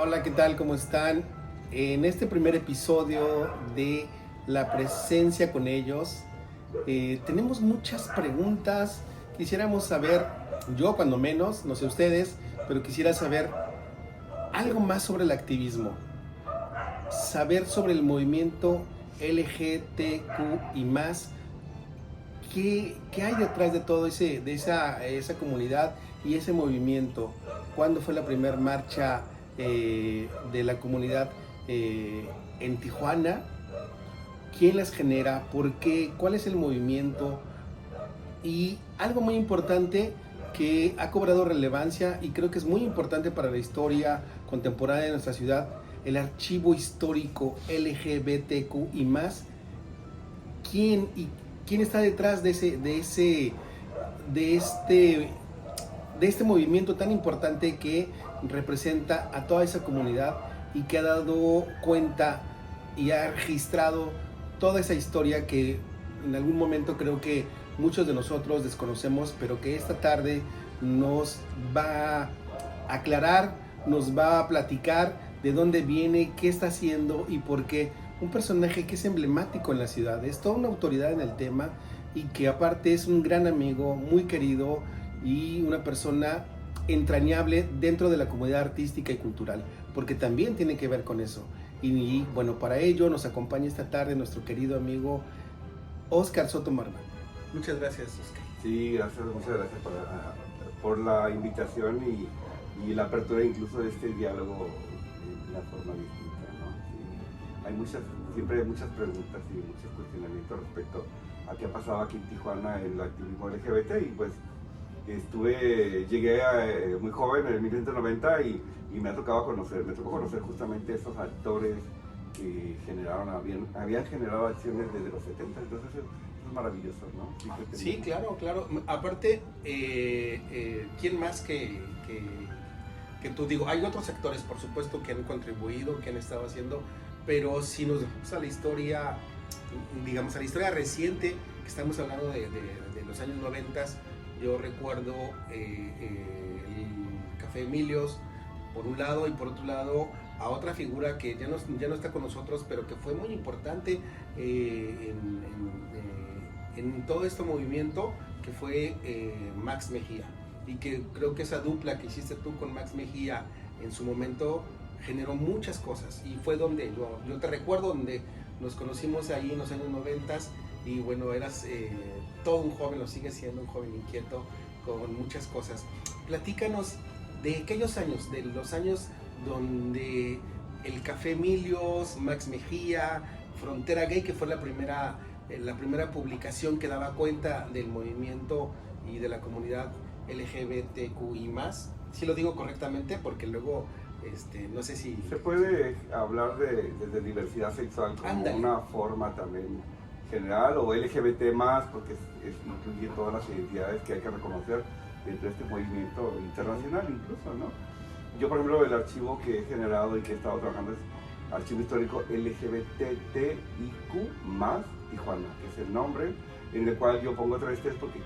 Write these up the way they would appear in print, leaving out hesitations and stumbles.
Hola, ¿qué tal? ¿Cómo están? En este primer episodio de La presencia con ellos, tenemos muchas preguntas. Quisiéramos saber, yo cuando menos, no sé ustedes, pero quisiera saber algo más sobre el activismo, saber sobre el movimiento LGTQ y más. ¿Qué hay detrás de todo esa comunidad y ese movimiento? ¿Cuándo fue la primera marcha de la comunidad en Tijuana? ¿Quién las genera? ¿Por qué? ¿Cuál es el movimiento? Y algo muy importante que ha cobrado relevancia y creo que es muy importante para la historia contemporánea de nuestra ciudad, el archivo histórico LGBTQ y más. ¿Quién y quién está detrás de este, de este movimiento tan importante que representa a toda esa comunidad y que ha dado cuenta y ha registrado toda esa historia que en algún momento creo que muchos de nosotros desconocemos, pero que esta tarde nos va a aclarar, nos va a platicar de dónde viene, qué está haciendo y por qué. Un personaje que es emblemático en la ciudad, es toda una autoridad en el tema y que aparte es un gran amigo, muy querido y una persona entrañable dentro de la comunidad artística y cultural, porque también tiene que ver con eso. Y bueno, para ello nos acompaña esta tarde nuestro querido amigo Oscar Soto Marman. Muchas gracias, Oscar. Sí, gracias, muchas gracias por la invitación y la apertura incluso de este diálogo de una forma distinta, ¿no? Sí, siempre hay muchas preguntas y muchos cuestionamientos respecto a qué ha pasado aquí en Tijuana en el activismo LGBT y pues llegué muy joven en el 1990 y me tocó conocer justamente esos actores que habían generado acciones desde los 70, entonces eso es maravilloso, ¿no? Sí, claro, claro. Aparte, ¿quién más que tú? Digo, hay otros sectores, por supuesto, que han contribuido, que han estado haciendo, pero si nos vamos a la historia, digamos, a la historia reciente, que estamos hablando de los años 90, yo recuerdo el Café Emilios, por un lado, y por otro lado, a otra figura que ya no está con nosotros, pero que fue muy importante en todo este movimiento, que fue Max Mejía. Y que creo que esa dupla que hiciste tú con Max Mejía en su momento generó muchas cosas. Y fue donde yo te recuerdo, donde nos conocimos ahí en los años 90 y bueno, eras todo un joven, lo sigues siendo un joven inquieto con muchas cosas. Platícanos de aquellos años, de los años donde el Café Emilios, Max Mejía, Frontera Gay, que fue la primera publicación que daba cuenta del movimiento y de la comunidad LGBTQI+. Si lo digo correctamente, porque luego no sé si... Se puede hablar de diversidad sexual como Ándale. Una forma también general, o LGBT+, porque incluye todas las identidades que hay que reconocer dentro de este movimiento internacional incluso, ¿no? Yo, por ejemplo, el archivo que he generado y que he estado trabajando es Archivo Histórico LGBTIQ+, Tijuana, que es el nombre en el cual yo pongo travestis porque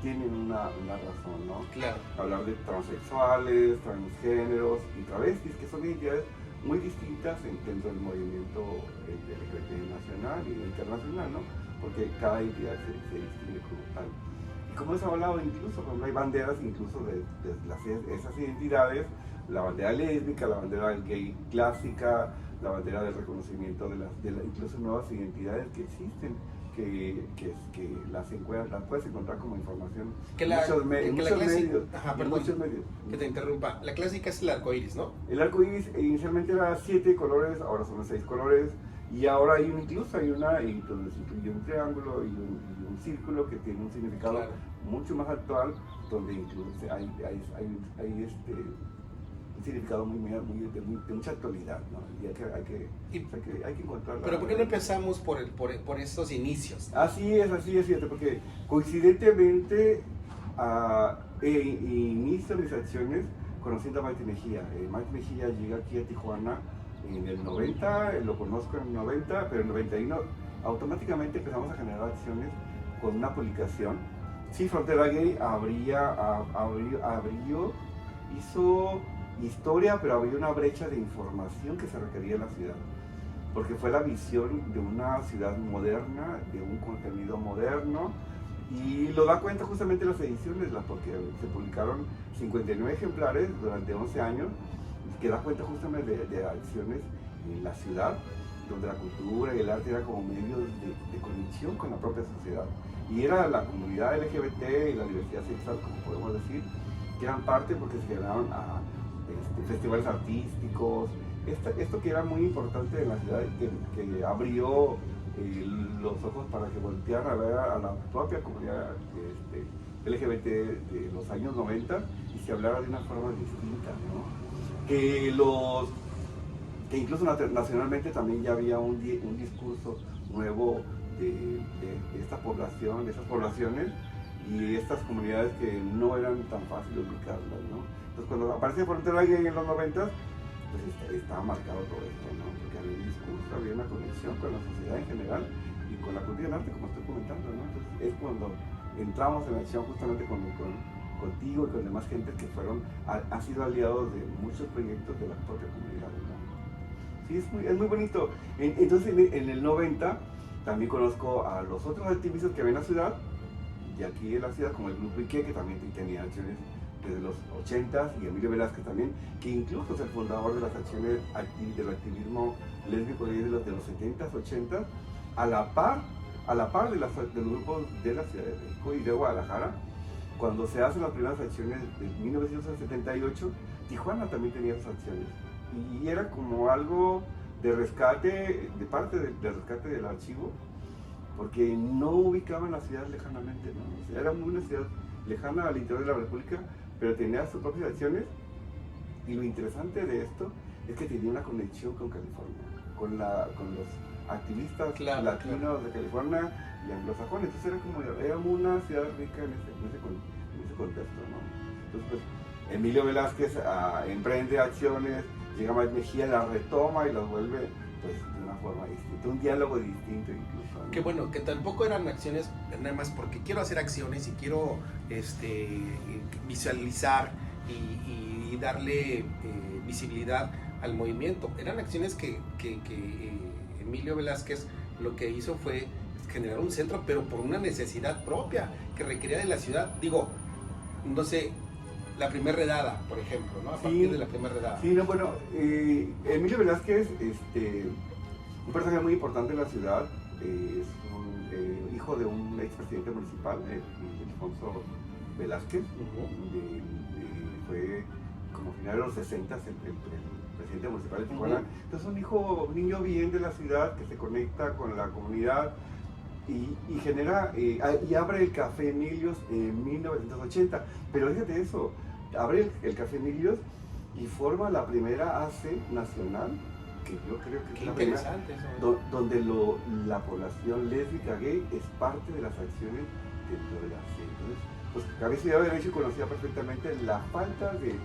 tienen una razón, ¿no? Claro. Hablar de transexuales, transgéneros y travestis, que son identidades muy distintas dentro del movimiento LGBT nacional y internacional, ¿no? Porque cada identidad se distingue como tal. Y como hemos hablado incluso, cuando hay banderas incluso de esas identidades, la bandera lésbica, la bandera gay clásica, la bandera del reconocimiento de incluso nuevas identidades que existen, que las puedes encontrar como información en muchos medios. Ajá, perdón, muchos medios. Que te interrumpa. La clásica es el arco iris, ¿no? El arco iris inicialmente era 7 colores, ahora son 6 colores, y ahora incluso hay una donde se incluye un triángulo y un círculo que tiene un significado, claro, mucho más actual, donde incluso hay un significado de mucha actualidad, ¿no? Y hay que encontrarla. Pero ¿por qué no empezamos por esos inicios? Así es cierto, porque coincidentemente inicio mis acciones conociendo a Max Mejía. Max Mejía llega aquí a Tijuana en el 90, lo conozco en el 90, pero en el 91 automáticamente empezamos a generar acciones con una publicación. Sí, Frontera Gay historia, pero había una brecha de información que se requería en la ciudad, porque fue la visión de una ciudad moderna, de un contenido moderno, y lo da cuenta justamente las ediciones, porque se publicaron 59 ejemplares durante 11 años, que da cuenta justamente de acciones en la ciudad, donde la cultura y el arte era como medios de conexión con la propia sociedad. Y era la comunidad LGBT y la diversidad sexual, como podemos decir, que eran parte porque se generaron a festivales artísticos, esto que era muy importante en la ciudad, que abrió los ojos para que voltearan a ver a la propia comunidad LGBT de los años 90 y se hablara de una forma distinta, ¿no? Que incluso nacionalmente también ya había un discurso nuevo de esta población, de esas poblaciones y estas comunidades que no eran tan fáciles ubicarlas, ¿no? Entonces cuando aparece Frontera Gay en los 90, pues estaba marcado todo esto, ¿no? Porque había un discurso, había una conexión con la sociedad en general y con la cultura y el arte, como estoy comentando, ¿no? Entonces es cuando entramos en acción justamente contigo y con demás gente que han sido aliados de muchos proyectos de la propia comunidad, ¿no? Sí, es muy bonito. Entonces en el 90 también conozco a los otros activistas que ven la ciudad, y aquí en la ciudad, como el Grupo Ike, que también tenía acciones desde los 80s, y Emilio Velázquez también, que incluso es el fundador de las acciones del activismo lésbico de los 70s, 80s, a la par de los grupos de la Ciudad de México y de Guadalajara. Cuando se hacen las primeras acciones de 1978, Tijuana también tenía esas acciones. Y era como algo de rescate, de parte del rescate del archivo, porque no ubicaban la ciudad lejanamente, ¿no? O sea, era una ciudad lejana al interior de la República, pero tenía sus propias acciones. Y lo interesante de esto es que tenía una conexión con California, con los activistas latinos de California y anglosajones. Entonces era como una ciudad rica en ese contexto, ¿no? Entonces, pues, Emilio Velázquez emprende acciones, llega Mike Mejía, las retoma y las vuelve, pues, de una forma distinta, un diálogo distinto incluso, ¿no? Que bueno, que tampoco eran acciones nada más porque quiero hacer acciones y quiero visualizar y darle visibilidad al movimiento. Eran acciones que Emilio Velázquez lo que hizo fue generar un centro, pero por una necesidad propia que requería de la ciudad. Digo, no sé, la primera redada, por ejemplo, ¿no? A partir de la primera redada. Sí, no, bueno, Emilio Velázquez, un personaje muy importante en la ciudad, es un hijo de un expresidente municipal, Alfonso Velázquez, fue como final de los 60 el presidente municipal de Tijuana. Entonces un niño bien de la ciudad que se conecta con la comunidad y genera, y abre el Café Emilios en 1980. Pero fíjate eso, abre el Café Emilios y forma la primera AC nacional, que yo creo que es la primera, donde la población lésbica gay es parte de las acciones dentro de la AC. Entonces, pues Cabe Ciudad de Derecho conocía perfectamente la falta de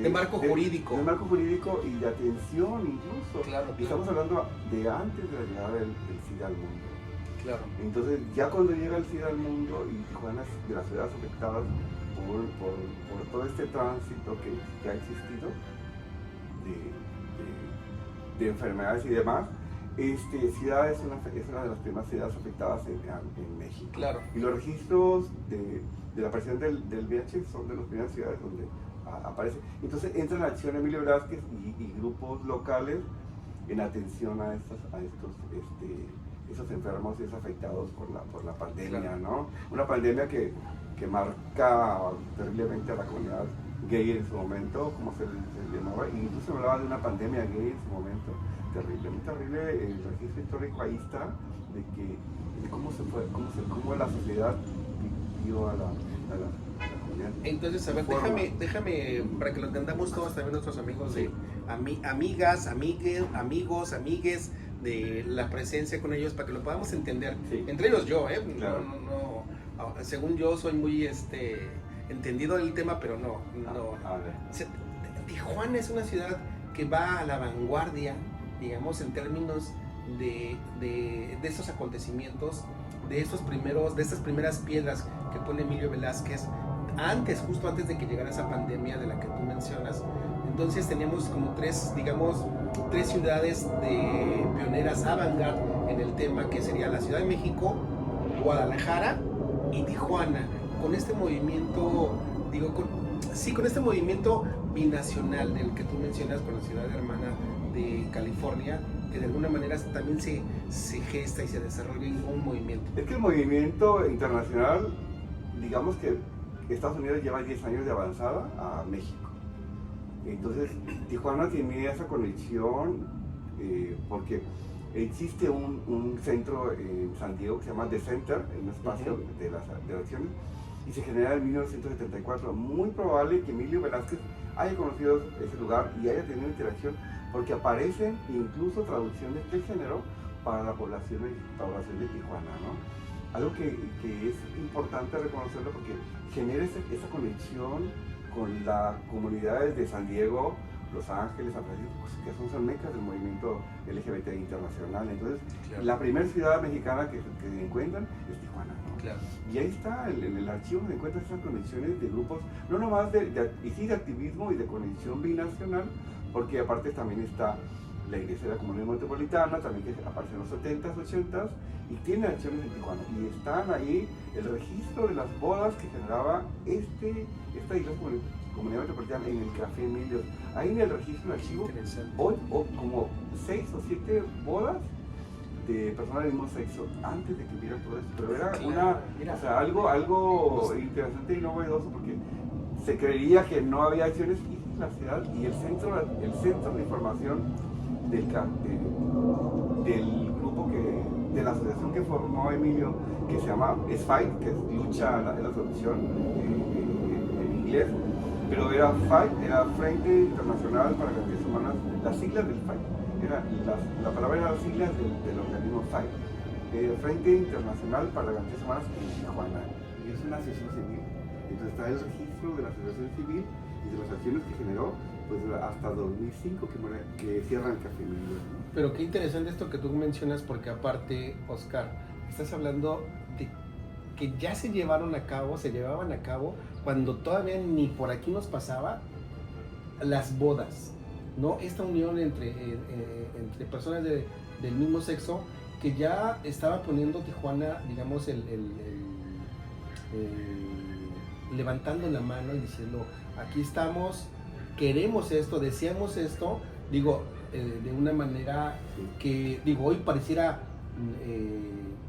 marco jurídico. De marco jurídico y de atención incluso. Claro. Y estamos hablando de antes de la llegada del SIDA al mundo. Claro. Entonces, ya cuando llega el SIDA al mundo y Tijuana es de las ciudades afectadas por todo este tránsito que ha existido de enfermedades y demás, Ciudad es una de las primeras ciudades afectadas en México. Claro. Y los registros de la aparición del VIH son de las primeras ciudades donde aparece. Entonces entra en acción Emilio Velázquez y grupos locales en atención a esos enfermos y esos afectados por la pandemia, claro, ¿no? Una pandemia que marca terriblemente a la comunidad gay en su momento, como se le llamaba, e incluso hablaba de una pandemia gay en su momento, terrible, muy terrible. El registro histórico ahí está, de cómo la sociedad vivió a la comunidad. Entonces, a ver, déjame, para que lo entendamos todos, también nuestros amigos de amigas, amigos, amigues, de la presencia con ellos, para que lo podamos entender. Sí. Entre ellos yo, claro. No, según yo soy muy entendido del tema, pero no. Tijuana es una ciudad que va a la vanguardia, digamos, en términos de esos acontecimientos, de estas primeras piedras que pone Emilio Velázquez, justo antes de que llegara esa pandemia de la que tú mencionas, Entonces teníamos como tres ciudades de pioneras avant-garde en el tema, que sería la Ciudad de México, Guadalajara y Tijuana. Con este movimiento, con este movimiento binacional del que tú mencionas con la ciudad hermana de California, que de alguna manera también se gesta y se desarrolla en un movimiento. Es que el movimiento internacional, digamos que Estados Unidos lleva 10 años de avanzada a México. Entonces, Tijuana tiene esa conexión porque existe un centro en San Diego que se llama The Center, un espacio de las acciones, y se genera en 1974. Muy probable que Emilio Velázquez haya conocido ese lugar y haya tenido interacción, porque aparecen incluso traducciones del género para la población de Tijuana, ¿no? Algo que es importante reconocerlo porque genera esa conexión con las comunidades de San Diego, Los Ángeles, San Francisco, que son mecas del movimiento LGBT internacional. Entonces, claro, la primera ciudad mexicana que encuentran es Tijuana, ¿no? Claro. Y ahí está, en el archivo se encuentran esas conexiones de grupos, no nomás de activismo y de conexión binacional, porque aparte también está la Iglesia de la Comunidad Metropolitana, también que aparece en los 70s, 80s, y tiene acciones en Tijuana. Y están ahí el registro de las bodas que generaba esta Iglesia Comunidad Metropolitana en el Café Emilio. Ahí en el registro, en el archivo, hoy como 6 o 7 bodas de personas del mismo sexo antes de que hubiera todo esto. Pero era algo interesante y novedoso, porque se creería que no había acciones, y la ciudad y el centro de información del grupo de la asociación que formó Emilio, que se llama SFIGHT, que es lucha en la traducción en inglés, pero era FIGHT, era Frente Internacional para Garantías Humanas, las siglas del FIGHT, la palabra era las siglas del organismo FIGHT, Frente Internacional para Garantías Humanas en Tijuana, y es una asociación civil. Entonces está el registro de la asociación civil y de las acciones que generó, pues hasta 2005 que cierra el Café Emilio. Pero qué interesante esto que tú mencionas, porque aparte, Oscar, estás hablando de que ya se llevaban a cabo cuando todavía ni por aquí nos pasaba las bodas, ¿no? Esta unión entre personas del mismo sexo, que ya estaba poniendo Tijuana, digamos, levantando la mano y diciendo, aquí estamos, queremos esto, deseamos esto, de una manera que, hoy pareciera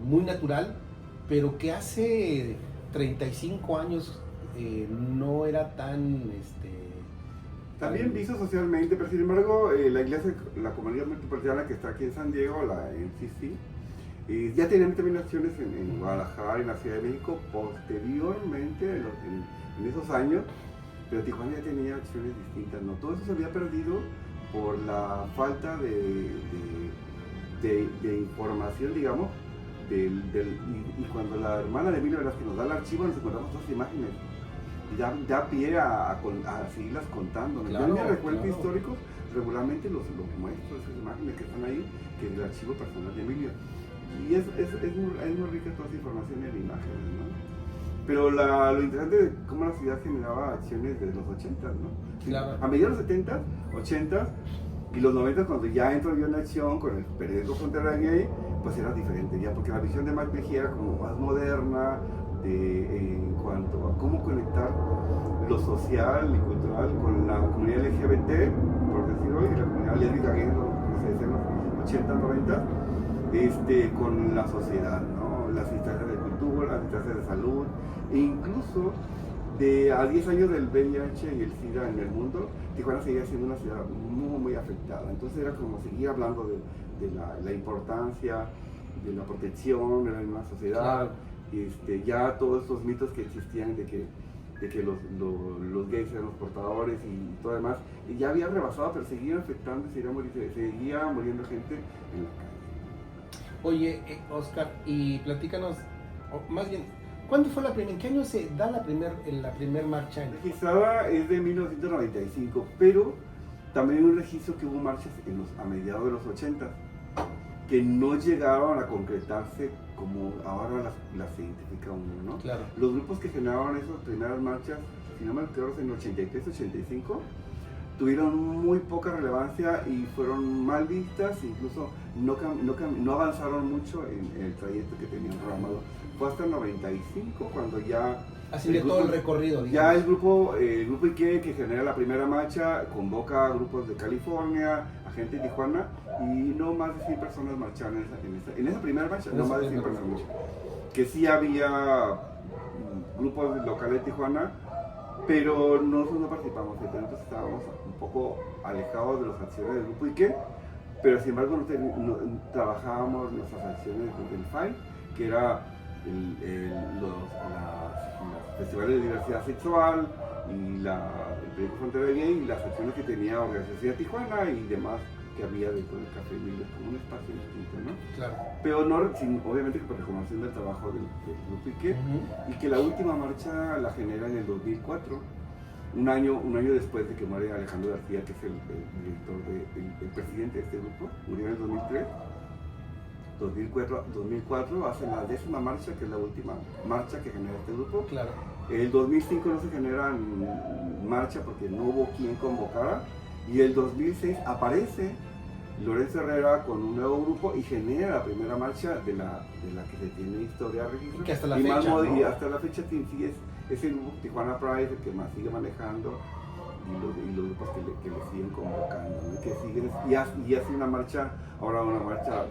muy natural, pero que hace 35 años no era tan... También visto socialmente, pero sin embargo, la Comunidad Metropolitana que está aquí en San Diego, la NCC, ya tenían también acciones en Guadalajara, en la Ciudad de México, posteriormente, en esos años, pero Tijuana ya tenía acciones distintas, ¿no? Todo eso se había perdido por la falta de información, digamos, y cuando la hermana de Emilio Velázquez nos da el archivo, nos encontramos todas las imágenes, y da pie a seguirlas contando, ¿no? Claro, yo en mis recuerdos históricos regularmente los muestro, esas imágenes que están ahí, que es el archivo personal de Emilio, y es muy rica toda esa información en imágenes, ¿no? Pero lo interesante de cómo la ciudad generaba acciones desde los 80, ¿no? Claro. A mediados de los 70, 80 y los 90, cuando ya entró yo en acción con el periódico Frontera Gay, pues era diferente ya, porque la visión de Marc Mejía era como más moderna en cuanto a cómo conectar lo social y cultural con la comunidad LGBT, por decirlo hoy, la comunidad lésbica gay, no sé, en los 80, 90, con la sociedad, ¿no? Las instancias de cultura, las instancias de salud, e incluso a 10 años del VIH y el SIDA en el mundo, Tijuana seguía siendo una ciudad muy, muy afectada. Entonces era como seguir hablando de la importancia de la protección de la misma sociedad, claro. Ya todos estos mitos que existían de que los gays eran los portadores y todo demás, y ya habían rebasado, pero seguían afectando, seguía muriendo gente en la calle. Oye, Oscar, y platícanos, más bien, ¿cuándo fue ¿en qué año se da la primer marcha? Registrada es de 1995, pero también hay un registro que hubo marchas a mediados de los 80, que no llegaron a concretarse como ahora las se identifica uno, ¿no? Claro. Los grupos que generaron esas primeras marchas, si no me equivoco, en 83, 85, tuvieron muy poca relevancia y fueron mal vistas, incluso no avanzaron mucho en el trayecto que tenían programado. Fue hasta el 95 cuando ya... Así de todo el recorrido, digamos. Ya el grupo IKE, que genera la primera marcha, convoca a grupos de California, a gente de Tijuana, y no más de 100 personas marcharon en esa primera marcha, no más de 100 personas. Que sí había grupos locales de Tijuana, pero nosotros no participamos, entonces estábamos un poco alejados de las acciones del grupo IKE, pero sin embargo trabajábamos nuestras acciones del FAI, que era los festivales de diversidad sexual y el proyecto Frontera Gay y las acciones que tenía Organización Tijuana y demás que había dentro del Café Miles, como un espacio distinto, ¿no? Claro. Pero no, obviamente que por reconociendo el trabajo del grupo IKE, y que la última marcha la genera en el 2004, un año después de que muere Alejandro García, que es el director, el presidente de este grupo, murió en el 2003. 2004 hacen la 10ª marcha, que es la última marcha que genera este grupo. Claro. El 2005 no se genera marcha porque no hubo quien convocara, y el 2006 aparece Lorenzo Herrera con un nuevo grupo y genera la primera marcha de la que se tiene historia registro. Que hasta la fecha, ¿no? Y hasta la fecha sí es el grupo Tijuana Pride el que más sigue manejando, y los grupos que le siguen convocando, ¿no? Que siguen, y hace una marcha, ahora una marcha,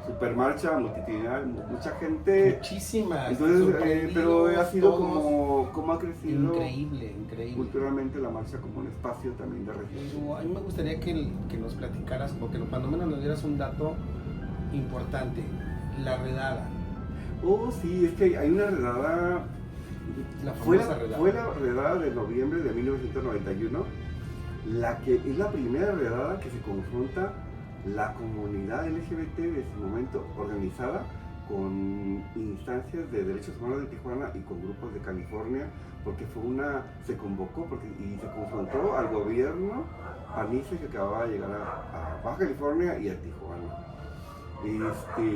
super marcha multitudinaria, mucha gente. Muchísimas. Entonces, pero ha sido como ha crecido. Increíble. Culturalmente la marcha como un espacio también de resistencia. A mí me gustaría que nos platicaras, porque cuando menos nos dieras un dato importante, la redada. Oh, sí, es que hay una redada. Fue la redada de noviembre de 1991, la que es la primera redada que se confronta la comunidad LGBT de ese momento, organizada con instancias de derechos humanos de Tijuana y con grupos de California, porque se convocó y se confrontó al gobierno panista que acababa de llegar a Baja California y a Tijuana.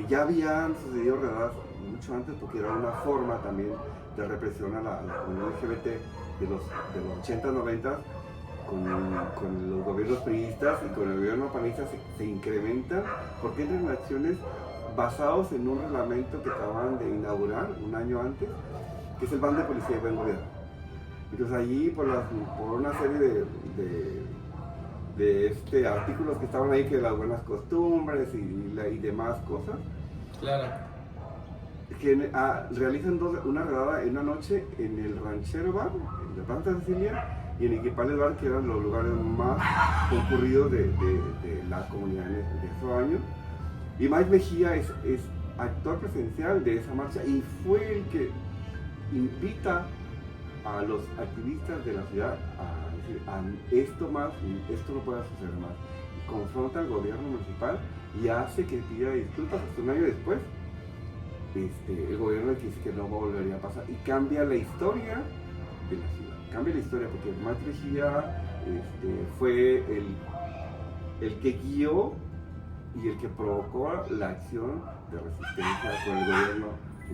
Ya habían sucedido redadas mucho antes, porque era una forma también de represión a la comunidad LGBT de los 80, 90, con los gobiernos priistas y con el gobierno panista se incrementan, porque entran en acciones basados en un reglamento que acaban de inaugurar un año antes, que es el Ban de Policía y Buen Gobierno. Entonces allí, por una serie de artículos que estaban ahí, que las buenas costumbres y demás cosas, claro, que realizan una redada en una noche en el Ranchero Bar, en la Santa Cecilia, y en Equipales Bar, que eran los lugares más concurridos de la comunidad de esos años. Y Mike Mejía es actor presencial de esa marcha y fue el que invita a los activistas de la ciudad a decir, esto no puede suceder más. Y confronta al gobierno municipal y hace que pida disculpas. Hasta un año después, el gobierno dice que no volvería a pasar y cambia la historia de la ciudad. Cambia la historia porque Mike Mejía fue el que guió y el que provocó la acción de resistencia con el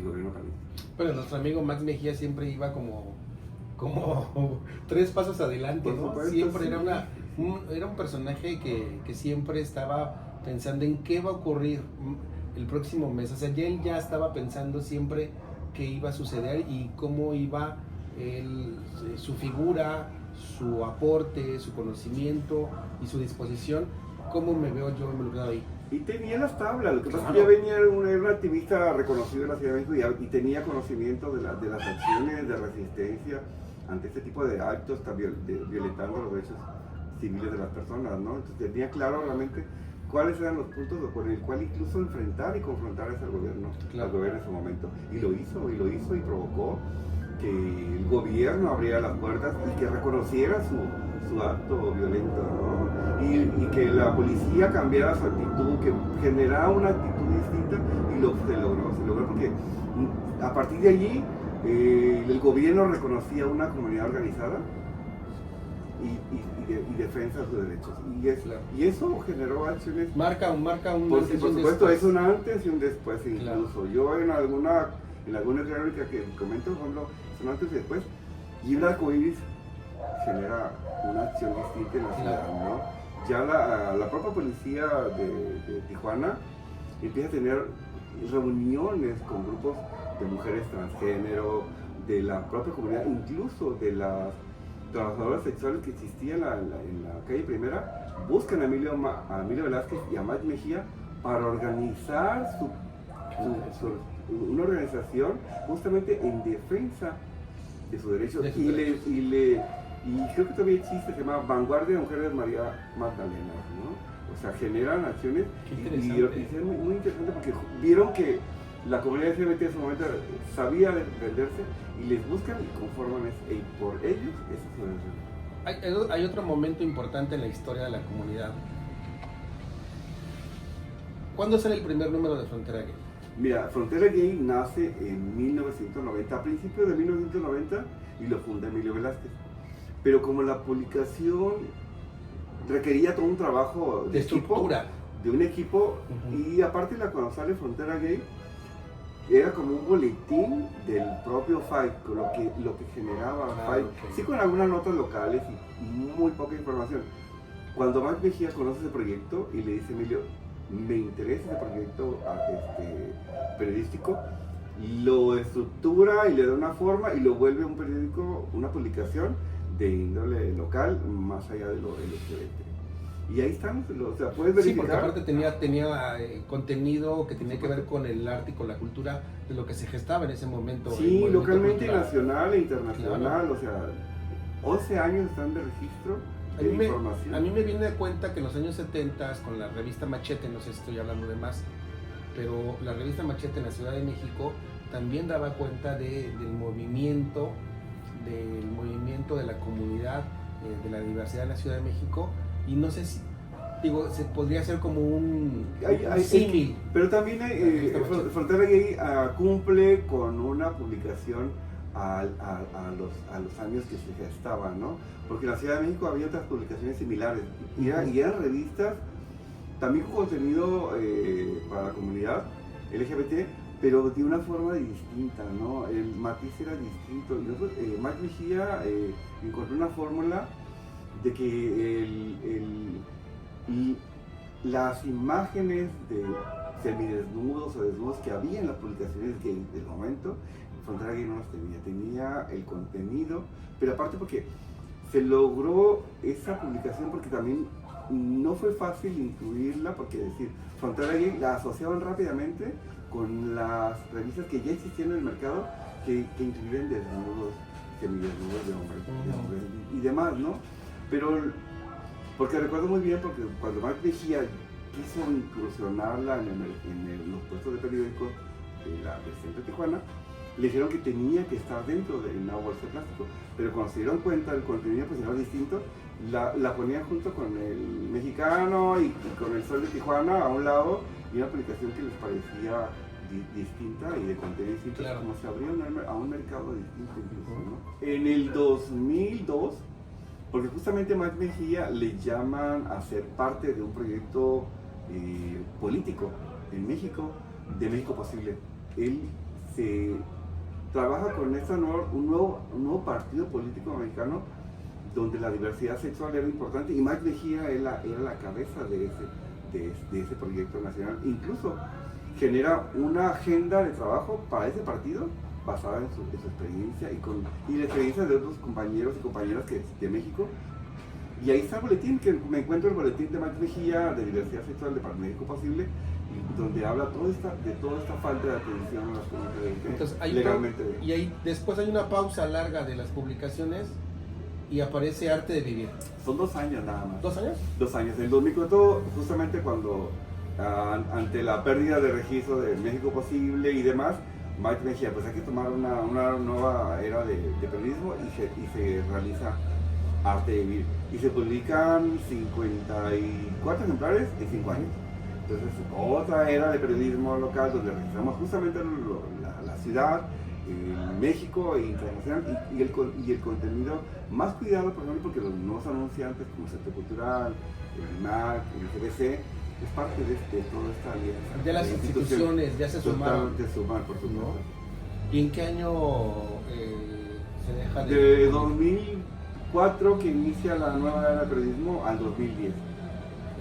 gobierno panista. Bueno, nuestro amigo Max Mejía siempre iba como 3 pasos adelante, ¿no? Supuesto, siempre sí. era un personaje que siempre estaba pensando en qué va a ocurrir el próximo mes. O sea, él ya estaba pensando siempre qué iba a suceder y cómo iba su figura, su aporte, su conocimiento y su disposición. ¿Cómo me veo yo involucrado ahí? Y tenía las tablas, lo que pasa es Claro. que ya venía, era un activista reconocido en la Ciudad de México y tenía conocimiento de las acciones de resistencia ante este tipo de actos, violentando los derechos civiles de las personas, ¿no? Entonces tenía claro realmente cuáles eran los puntos por el cual incluso enfrentar y confrontar al gobierno en su momento. Y lo hizo y provocó que el gobierno abriera las puertas y que reconociera su acto violento, ¿no? Y que la policía cambiara su actitud, que generara una actitud distinta, y se logró porque a partir de allí el gobierno reconocía una comunidad organizada y defensa de sus derechos, y eso generó acciones. Marca un Por antes y un supuesto, después. es un antes y un después incluso. Claro. Yo en alguna crónica que comento, por ejemplo, es un antes y después, y un arcoíris genera una acción distinta en la ciudad, ¿no? Ya la propia policía de Tijuana empieza a tener reuniones con grupos de mujeres transgénero, de la propia comunidad, incluso de las trabajadoras sexuales que existían en la calle Primera, buscan a Emilio Velázquez y a Mike Mejía para organizar una organización justamente en defensa de sus derechos. Y creo que todavía existe, se llama Vanguardia de Mujeres María Magdalena, ¿no? O sea, generan acciones y es muy interesante porque vieron que la comunidad LGBT en su momento sabía defenderse y les buscan y conforman y por ellos eso es su Hay otro momento importante en la historia de la comunidad. ¿Cuándo sale el primer número de Frontera Gay? Mira, Frontera Gay nace en 1990, a principios de 1990, y lo funda Emilio Velázquez. Pero como la publicación requería todo un trabajo de estructura, de un equipo, y aparte cuando sale Frontera Gay, era como un boletín del propio FAI, lo que generaba FAI, sí, con algunas notas locales y muy poca información. Cuando Mike Mejía conoce ese proyecto y le dice a Emilio, me interesa ese proyecto periodístico, lo estructura y le da una forma y lo vuelve un periódico, una publicación de índole local, más allá de lo LGBT. Y ahí estamos, o sea, puedes verificar. Sí, porque aparte tenía contenido que tenía que ver con el arte y con la cultura de lo que se gestaba en ese momento. Sí, localmente, nacional e internacional, claro. O sea, 11 años están de registro de información. A mí me viene de cuenta que en los años 70 con la revista Machete, no sé si estoy hablando de más, pero la revista Machete en la Ciudad de México también daba cuenta del movimiento de la comunidad, de la diversidad en la Ciudad de México. Y no sé si, se podría hacer como un símil. Pero también Frontera Gay cumple con una publicación a los años que se gestaban, ¿no? Porque en la Ciudad de México había otras publicaciones similares y eran revistas también con contenido para la comunidad LGBT, pero de una forma distinta, ¿no? El matiz era distinto. Y nosotros, Mike Mejía encontró una fórmula de que las imágenes de semidesnudos o desnudos que había en las publicaciones gay del momento, Frontera Gay no las tenía el contenido, pero aparte porque se logró esa publicación porque también no fue fácil incluirla, porque decir, Frontera Gay la asociaban rápidamente con las revistas que ya existían en el mercado que incluían desnudos, semidesnudos de hombres y demás, ¿no? Pero, porque recuerdo muy bien, porque cuando Mike Mejía quiso incursionarla en los puestos de periódicos del centro de Tijuana, le dijeron que tenía que estar dentro de una bolsa de plástico, pero cuando se dieron cuenta del contenido pues era distinto, la ponían junto con el Mexicano y con el Sol de Tijuana a un lado, y una publicación que les parecía distinta y de contenido distinto, claro. Como se abrió a un mercado distinto incluso, ¿no? En el 2002, porque justamente Mike Mejía le llaman a ser parte de un proyecto político en México, de México Posible. Él se trabaja con un nuevo partido político mexicano donde la diversidad sexual era importante, y Mike Mejía era la cabeza de ese proyecto nacional. Incluso genera una agenda de trabajo para ese partido basada en su experiencia y la experiencia de otros compañeros y compañeras de México. Y ahí está el boletín, que me encuentro el boletín de Mike Mejía de diversidad sexual de México Posible, donde habla de toda esta falta de atención a las comunidades. Entonces, legalmente. Y ahí después hay una pausa larga de las publicaciones y aparece Arte de Vivir. Son 2 años nada más. ¿2 años? 2 años. En el 2004, justamente cuando ante la pérdida de registro de México Posible y demás, Mike Mejía, pues hay que tomar una nueva era de periodismo y se realiza Arte de Vivir. Y se publican 54 ejemplares en 5 años. Entonces, otra era de periodismo local donde registramos justamente la ciudad, México e internacional, y el contenido más cuidado, por ejemplo, porque los nuevos anunciantes como el Centro Cultural, el MAC, el CBC, es parte de toda esta alianza. De las instituciones ya se sumaron. Totalmente sumar, por supuesto. ¿No? ¿Y en qué año se deja de 2004 2004 que inicia la nueva era del periodismo al 2010.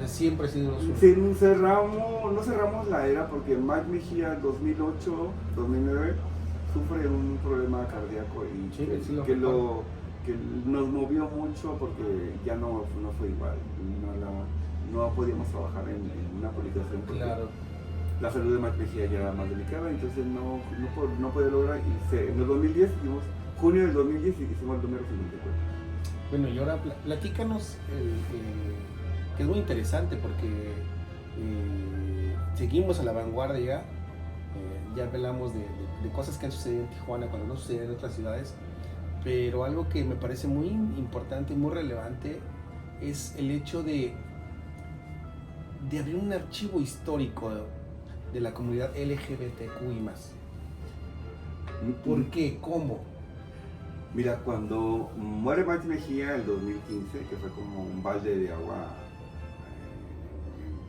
Siempre ha sido su... No cerramos la era porque Mike Mejía en 2008, 2009 sufre un problema cardíaco y Sí, que nos movió mucho porque ya no fue igual. No podíamos trabajar en una publicación porque Claro. la salud de Mike Mejía ya era más delicada, entonces no podía lograr. Y en el 2010 junio del 2010 hicimos el número 54. Bueno, y ahora platícanos, que es muy interesante porque seguimos a la vanguardia, ya hablamos de cosas que han sucedido en Tijuana cuando no sucedían en otras ciudades, pero algo que me parece muy importante y muy relevante es el hecho de abrir un archivo histórico de la comunidad LGBTQI+. ¿Por qué? ¿Cómo? Mira, cuando muere Mike Mejía en el 2015, que fue como un balde de agua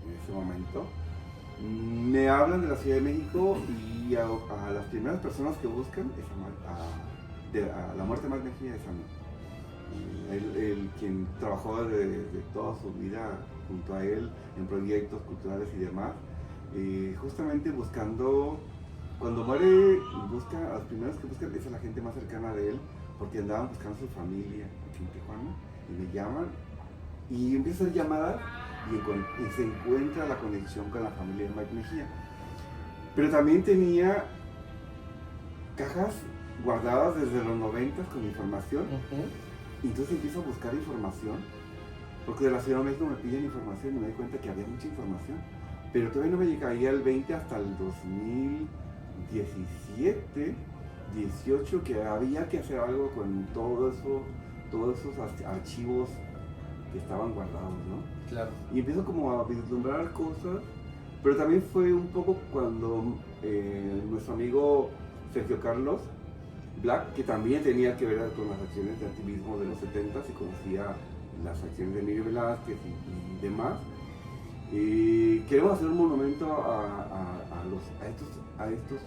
en ese momento, me hablan de la Ciudad de México y a las primeras personas que buscan a la muerte de Mike Mejía es a mí. Él quien trabajó de toda su vida junto a él en proyectos culturales y demás, justamente buscando, cuando muere, a los primeros que buscan es a la gente más cercana de él, porque andaban buscando a su familia aquí en Tijuana, y me llaman, y empieza a hacer llamadas, y se encuentra la conexión con la familia de Mike Mejía. Pero también tenía cajas guardadas desde los 90 con información, y entonces empiezo a buscar información, porque de la Ciudad de México me piden información y me doy cuenta que había mucha información, pero todavía no me llegaría el 20 hasta el 2017, 18, que había que hacer algo con todos esos archivos que estaban guardados, ¿no? Claro. Y empiezo como a vislumbrar cosas, pero también fue un poco cuando nuestro amigo Sergio Carlos Black, que también tenía que ver con las acciones de activismo de los 70 y conocía las acciones de Emilio Velázquez y demás, queremos hacer un monumento a estos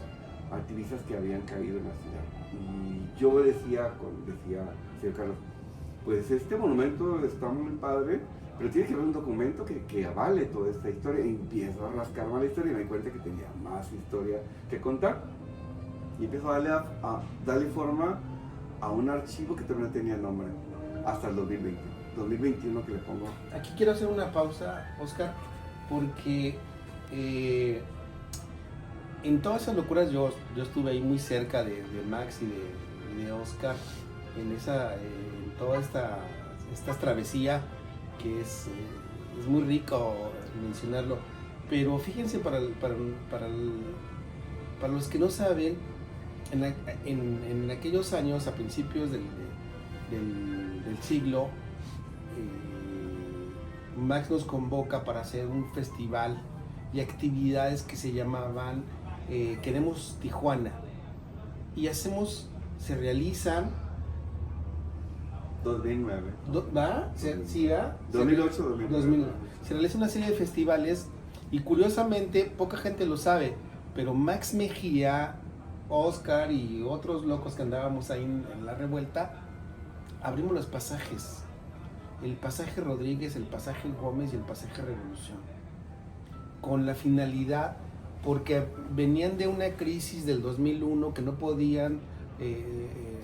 activistas que habían caído en la ciudad. Y yo decía señor Carlos, pues este monumento está muy padre, pero tiene que haber un documento que avale toda esta historia. Y empiezo a rascarme la historia y me di cuenta que tenía más historia que contar. Y empiezo a darle forma a un archivo que todavía no tenía nombre, hasta el 2021 que le pongo. Aquí quiero hacer una pausa, Oscar, porque en todas esas locuras yo estuve ahí muy cerca de Max y de Oscar, en toda esta travesía que es muy rico mencionarlo, pero fíjense para los que no saben, en aquellos años, a principios del siglo, Max nos convoca para hacer un festival y actividades que se llamaban Queremos Tijuana, y se realizan 2009. ¿Va? ¿Sí, va? 2008, 2009. Se realiza una serie de festivales y curiosamente poca gente lo sabe, pero Max Mejía, Oscar y otros locos que andábamos ahí en la revuelta, abrimos los pasajes. El pasaje Rodríguez, el pasaje Gómez y el pasaje Revolución. Con la finalidad, porque venían de una crisis del 2001 que no podían,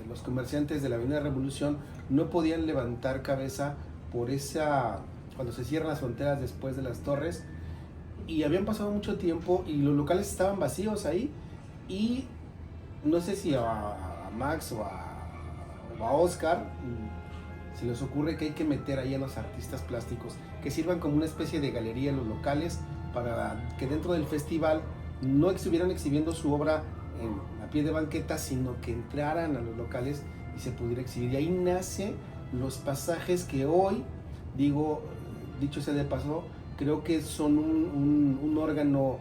los comerciantes de la Avenida Revolución no podían levantar cabeza por cuando se cierran las fronteras después de las torres, y habían pasado mucho tiempo y los locales estaban vacíos ahí, y no sé si a Max o a Oscar se les ocurre que hay que meter ahí a los artistas plásticos que sirvan como una especie de galería en los locales, para que dentro del festival no estuvieran exhibiendo su obra a pie de banqueta, sino que entraran a los locales y se pudiera exhibir. Y ahí nace los pasajes que hoy, dicho sea de paso, creo que son un órgano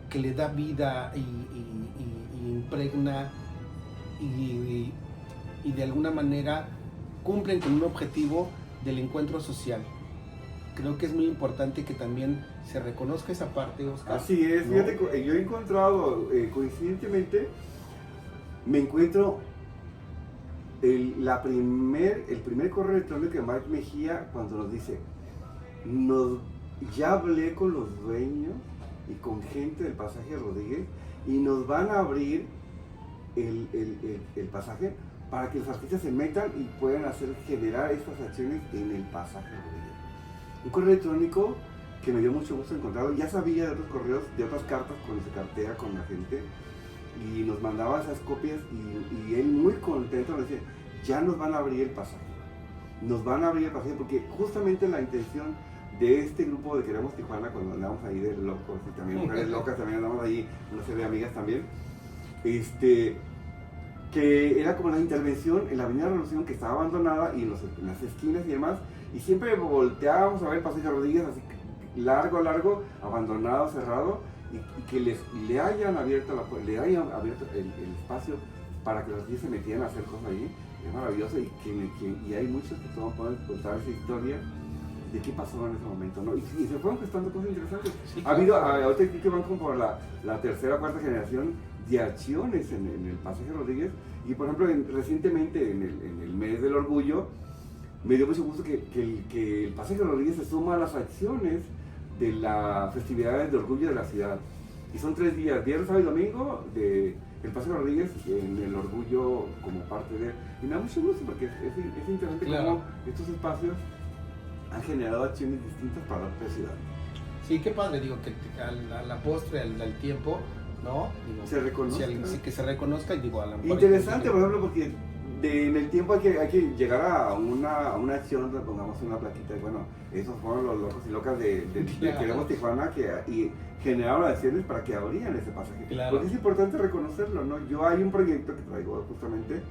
que le da vida y impregna y de alguna manera cumplen con un objetivo del encuentro social. Creo que es muy importante que también se reconozca esa parte, Oscar. Así es, ¿no? Fíjate, yo he encontrado, coincidentemente, me encuentro el primer correo electrónico de Mike Mejía, cuando nos dice, ya hablé con los dueños y con gente del pasaje Rodríguez y nos van a abrir el pasaje para que los artistas se metan y puedan generar estas acciones en el pasaje Rodríguez. Un correo electrónico que me dio mucho gusto encontrarlo. Ya sabía de otros correos, de otras cartas cuando se cartea con la gente y nos mandaba esas copias y él muy contento nos decía, ya nos van a abrir el pasaje. Nos van a abrir el pasaje porque justamente la intención de este grupo de Queremos Tijuana, cuando andamos ahí de locos y también mujeres locas, también andamos ahí, una serie de amigas también, que era como la intervención en la Avenida Revolución que estaba abandonada y en las esquinas y demás, y siempre volteábamos a ver el Pasaje Rodríguez así largo, abandonado, cerrado, y que le hayan abierto el espacio para que los días se metieran a hacer cosas ahí. Es maravilloso y hay muchos que pueden contar esa historia de qué pasó en ese momento, ¿no? Y se fueron gestando cosas interesantes. Sí, ha habido, ahorita que van como por la tercera o cuarta generación de acciones en el Pasaje Rodríguez, y por ejemplo recientemente en el mes del orgullo me dio mucho gusto que el Pasaje Rodríguez se suma a las acciones de las festividades de orgullo de la ciudad, y son 3 días, viernes, sábado y domingo, de el Pasaje Rodríguez en el orgullo como parte de, y me da mucho gusto porque es interesante cómo estos espacios han generado acciones distintas para la propia ciudad. Sí, qué padre, digo, que a la postre, al tiempo, ¿no? Digo, se reconozca. Que se reconozca y digo, a la mejor. Interesante, por ejemplo, porque en el tiempo hay que llegar a una acción donde pongamos una plaquita y bueno, esos fueron los locos y locas de Queremos Tijuana y generaron acciones para que abrían ese pasaje. Claro. Porque es importante reconocerlo, ¿no? Yo hay un proyecto que traigo justamente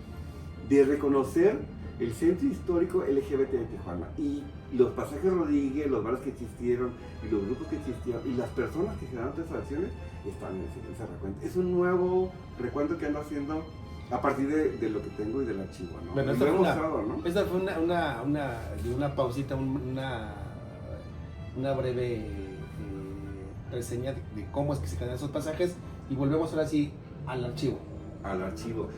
de reconocer el centro histórico LGBT de Tijuana y los Pasajes Rodríguez, los bares que existieron y los grupos que existieron y las personas que generaron todas esas acciones están en ese recuento. Es un nuevo recuento que ando haciendo a partir de lo que tengo y del archivo, ¿no? Bueno, esta fue una pausita, una breve reseña de cómo es que se generan esos pasajes y volvemos ahora sí al archivo.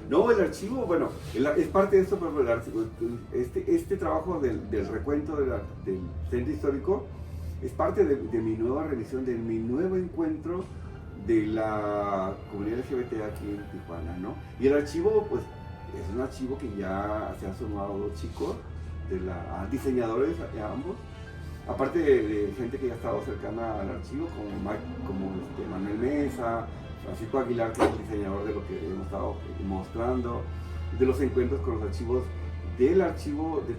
No, el archivo, bueno, es parte de esto, pero el archivo, este trabajo del recuento del centro histórico es parte de mi nueva revisión, de mi nuevo encuentro de la comunidad LGBT aquí en Tijuana, ¿no? Y el archivo, pues, es un archivo que ya se han sumado 2 chicos, diseñadores ambos, aparte de gente que ya estaba cercana al archivo, como Manuel Mesa, Francisco Aguilar, que es el diseñador de lo que hemos estado mostrando, de los encuentros con los archivos del archivo que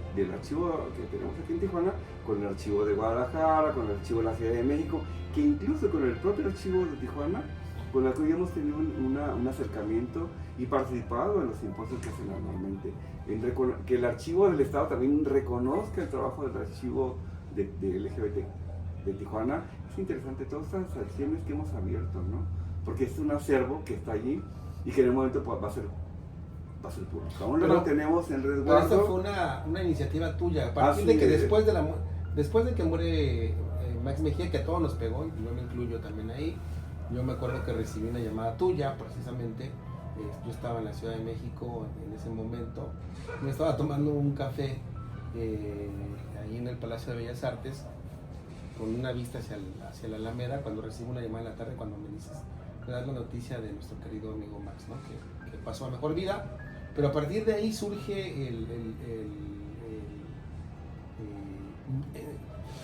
tenemos aquí en Tijuana, con el archivo de Guadalajara, con el archivo de la Ciudad de México, que incluso con el propio archivo de Tijuana, con el que hoy hemos tenido un acercamiento y participado en los simposios que hacen normalmente. Que el archivo del Estado también reconozca el trabajo del archivo de LGBT de Tijuana. Es interesante todas estas acciones que hemos abierto, ¿no? Porque es un acervo que está allí y que en el momento pues, va a ser público. Aún no lo tenemos en resguardo. Pero esta fue una iniciativa tuya, a partir de que después de que muere Max Mejía, que a todos nos pegó, y yo me incluyo también ahí. Yo me acuerdo que recibí una llamada tuya, precisamente. Yo estaba en la Ciudad de México en ese momento. Me estaba tomando un café ahí en el Palacio de Bellas Artes, con una vista hacia la Alameda, cuando recibo una llamada en la tarde, cuando me das la noticia de nuestro querido amigo Max, ¿no? que pasó a mejor vida. Pero a partir de ahí surge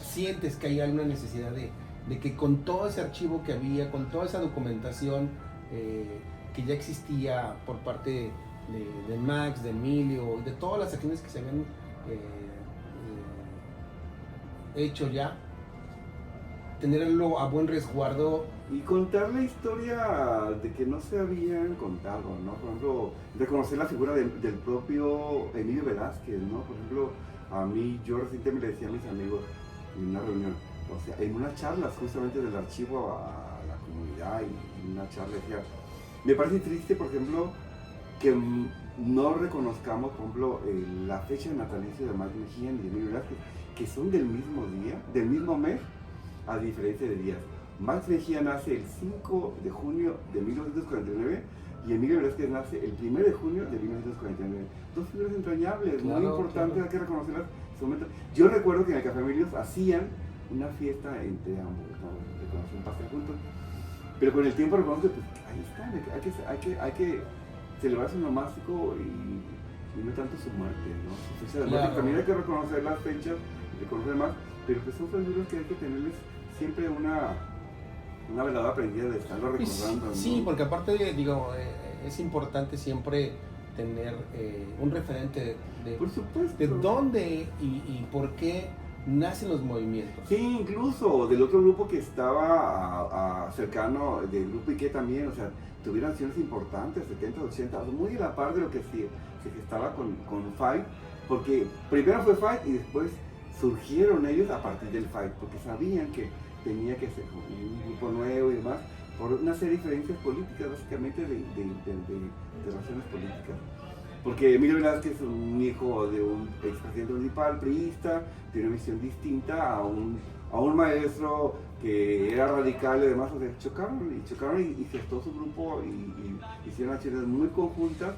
sientes que hay alguna necesidad de que con todo ese archivo que había, con toda esa documentación que ya existía por parte de Max, de Emilio, de todas las acciones que se habían hecho ya, tenerlo a buen resguardo. Y contar la historia de que no se habían contado, ¿no? Por ejemplo, reconocer la figura del propio Emilio Velázquez, ¿no? Por ejemplo, a mí, yo recientemente le decía a mis amigos en una reunión, o sea, en unas charlas justamente del archivo a la comunidad, y en una charla decía, me parece triste, por ejemplo, que no reconozcamos, por ejemplo, la fecha de natalicio de Max Mejía y de Emilio Velázquez, que son del mismo día, del mismo mes, a diferencia de días. Max Mejía nace el 5 de junio de 1949 y Emilio Velázquez nace el 1 de junio de 1949. Dos figuras entrañables, claro, muy importantes, claro. Hay que reconocerlas en su momento. Yo recuerdo que en el Café Emilios hacían una fiesta entre ambos, ¿no? De conocer un pastel juntos. Pero con el tiempo reconozco que pues, ahí está, hay que celebrar su nomástico y no tanto su muerte, ¿no? Su fecha de muerte. Claro. También hay que reconocer las fechas, reconocer más, pero pues son figuras que hay que tenerles siempre una velada aprendida de estarlo recordando. Sí, ¿no? Porque aparte, digo, es importante siempre tener un referente por supuesto, de dónde y por qué nacen los movimientos. Sí, incluso del otro grupo que estaba cercano, del grupo Ike también, o sea, tuvieron acciones importantes, 70, 80, muy a la par de lo que se gestaba con Fight, porque primero fue Fight y después surgieron ellos a partir del Fight, porque sabían que tenía que ser un grupo nuevo y demás, por una serie de diferencias políticas, básicamente de relaciones políticas. Porque Emilio Velázquez es un hijo de un expresidente municipal, priista, tiene una visión distinta a un maestro que era radical y demás, o sea, chocaron y gestó su grupo y hicieron acciones muy conjuntas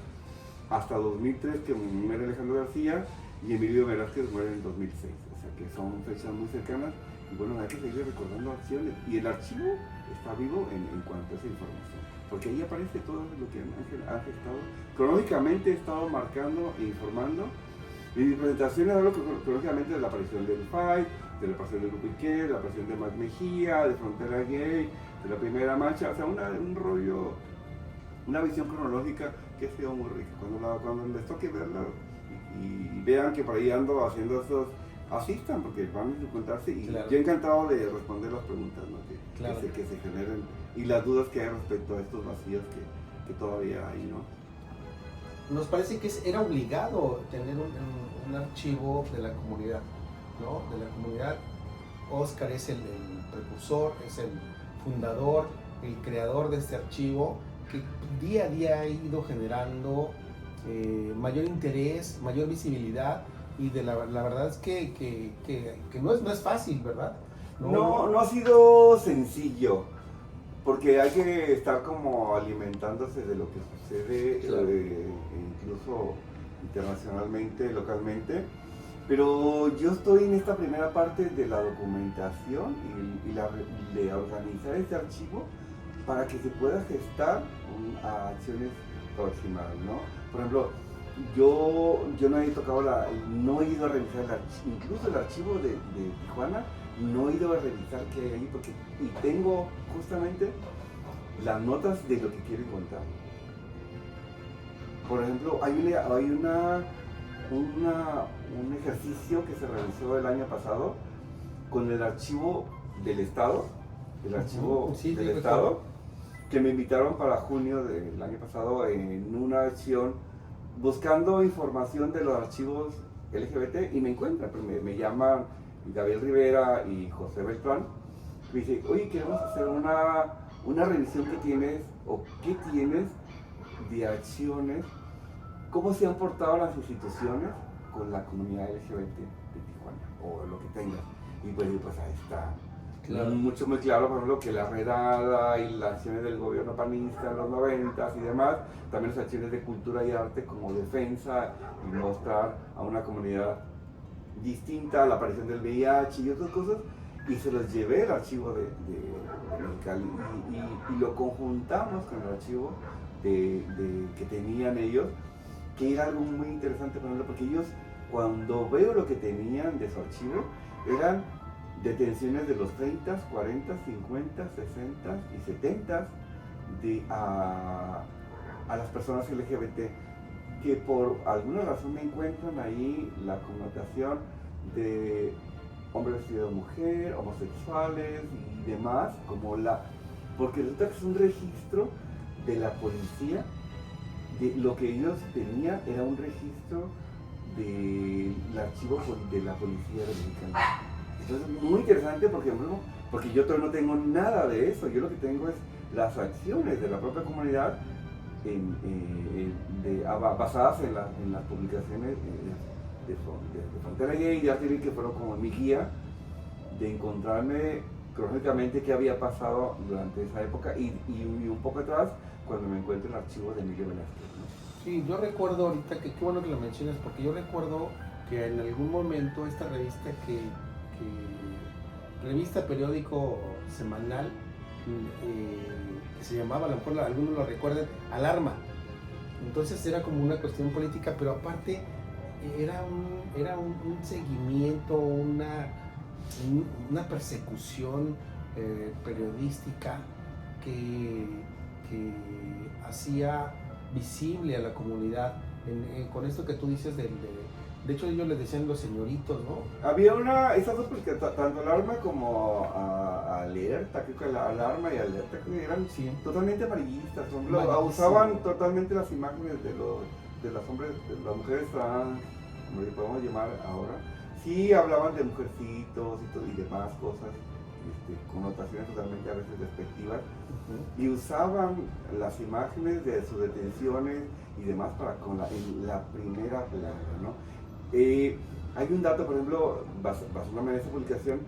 hasta 2003, que muere Alejandro García y Emilio Velázquez muere en 2006, o sea que son fechas muy cercanas. Y bueno, hay que seguir recordando acciones. Y el archivo está vivo en cuanto a esa información. Porque ahí aparece todo lo que Ángel ha estado, cronológicamente he estado marcando e informando. Y mi presentación hablo cronológicamente de la aparición del Fight, de la aparición del Grupo Ike, de la aparición de Mac Mejía, de Frontera Gay, de la primera marcha. O sea, un rollo, una visión cronológica que ha sido muy rica. Cuando les toque verla y vean que por ahí ando haciendo esos, asistan porque van a encontrarse y claro. Yo encantado de responder las preguntas, ¿no? Claro. que se generen y las dudas que hay respecto a estos vacíos que todavía hay, ¿no? Nos parece que era obligado tener un archivo de la comunidad, ¿no? De la comunidad. Óscar es el precursor, es el fundador, el creador de este archivo que día a día ha ido generando mayor interés, mayor visibilidad. Y la verdad es que no es fácil, ¿verdad? No ha sido sencillo, porque hay que estar como alimentándose de lo que sucede, claro. Incluso internacionalmente, localmente. Pero yo estoy en esta primera parte de la documentación y de organizar este archivo para que se pueda gestar acciones próximas, ¿no? Por ejemplo, yo no he tocado no he ido a revisar incluso el archivo de Tijuana, no he ido a revisar qué hay ahí, y tengo justamente las notas de lo que quiero contar. Por ejemplo, hay un ejercicio que se realizó el año pasado con el archivo del Estado, Estado, que me invitaron para junio del año pasado en una acción buscando información de los archivos LGBT y me encuentran, me llaman Gabriel Rivera y José Beltrán, me dicen, oye, queremos hacer una revisión que tienes o qué tienes de acciones, cómo se han portado las instituciones con la comunidad LGBT de Tijuana o lo que tengas. Y pues ahí está. Claro. Mucho muy claro, por ejemplo, que la redada y las acciones del gobierno panista en los 90s y demás, también las acciones de cultura y arte como defensa y mostrar a una comunidad distinta, la aparición del VIH y otras cosas, y se los llevé al archivo de Mexicali y lo conjuntamos con el archivo que tenían ellos, que era algo muy interesante, por ejemplo, porque ellos, cuando veo lo que tenían de su archivo, eran detenciones de los 30, 40, 50, 60 y 70 a las personas LGBT que por alguna razón me encuentran ahí la connotación de hombre vestido de mujer, homosexuales y demás, porque resulta que es un registro de la policía, de lo que ellos tenían era un registro del archivo de la policía dominicana. Entonces, muy interesante porque yo todavía no tengo nada de eso. Yo lo que tengo es las acciones de la propia comunidad basadas en las publicaciones de Frontera Gay y de Arte, que fueron como mi guía de encontrarme cronológicamente qué había pasado durante esa época y un poco atrás cuando me encuentro el archivo de Emilio Velázquez, ¿no? Sí, yo recuerdo ahorita que qué bueno que lo mencionas, porque yo recuerdo que en algún momento esta revista revista periódico semanal, que se llamaba, a lo mejor algunos lo recuerdan, Alarma. Entonces era como una cuestión política, pero aparte era un seguimiento, una persecución periodística que hacía visible a la comunidad con esto que tú dices de hecho ellos le decían los señoritos, ¿no? Había esas dos, porque tanto Alarma como Alerta, creo que Alarma y Alerta que eran totalmente amarillistas, usaban totalmente las imágenes de las hombres, de las mujeres trans, como le podemos llamar ahora. Sí hablaban de mujercitos y demás cosas, connotaciones totalmente a veces despectivas, y usaban las imágenes de sus detenciones y demás en la primera plana, ¿no? Hay un dato, por ejemplo, basándome en esta publicación,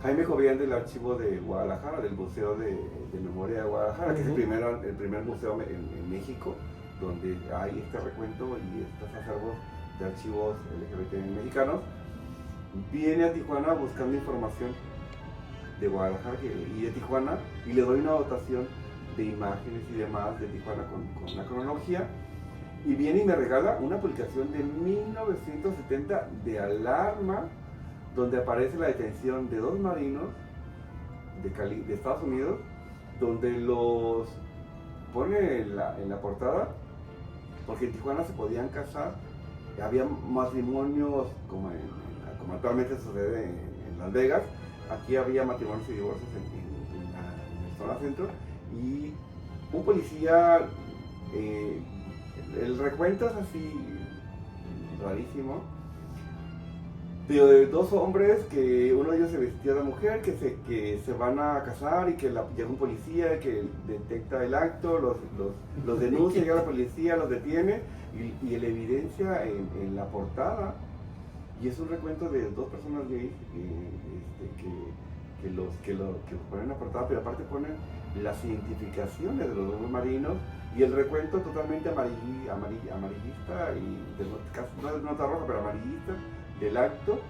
Jaime Jovian del Archivo de Guadalajara, del Museo de Memoria de Guadalajara, que es el primer museo en México, donde hay este recuento y estos acervos de archivos LGBT mexicanos, viene a Tijuana buscando información de Guadalajara y de Tijuana, y le doy una dotación de imágenes y demás de Tijuana con una cronología, y viene y me regala una publicación de 1970 de Alarma, donde aparece la detención de 2 marinos de Estados Unidos, donde los pone en la portada, porque en Tijuana se podían casar, había matrimonios como actualmente sucede en Las Vegas. Aquí había matrimonios y divorcios en la zona centro, y un policía, el recuento es así rarísimo, pero de 2 hombres, que uno de ellos se vestía de mujer, que se van a casar, y que llega un policía que detecta el acto, los denuncia, llega la policía, los detiene, y la evidencia en la portada. Y es un recuento de 2 personas gays que los ponen en la portada, pero aparte ponen las identificaciones de los 2 marinos, y el recuento totalmente amarillista, casi no es nota roja, pero amarillista, del acto.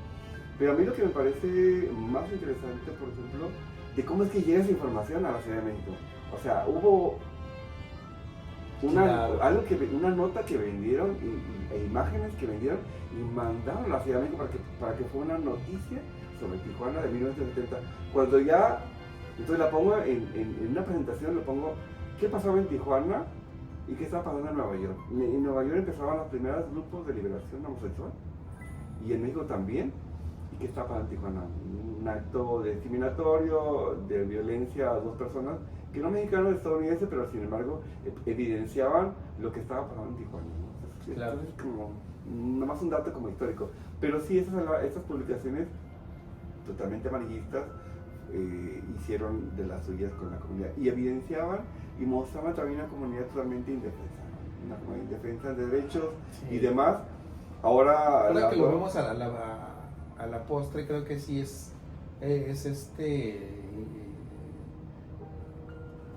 Pero a mí lo que me parece más interesante, por ejemplo, de cómo es que llega esa información a la Ciudad de México. O sea, hubo una nota que vendieron e imágenes que vendieron y mandaron a la Ciudad de México para que fuera una noticia sobre Tijuana de 1970. Cuando ya, entonces la pongo en una presentación, lo pongo, ¿qué pasaba en Tijuana y qué estaba pasando en Nueva York? En Nueva York empezaban los primeros grupos de liberación homosexual, y en México también. ¿Y qué estaba pasando en Tijuana? Un acto discriminatorio, de violencia a 2 personas, que no mexicanos, estadounidenses, pero sin embargo evidenciaban lo que estaba pasando en Tijuana, ¿no? Claro. Entonces, como nomás un dato como histórico. Pero sí, esas publicaciones totalmente amarillistas hicieron de las suyas con la comunidad, y evidenciaban y mostraban también una comunidad totalmente indefensa, ¿no? Una comunidad indefensa de derechos y demás. Ahora que lo vemos a la postre, creo que sí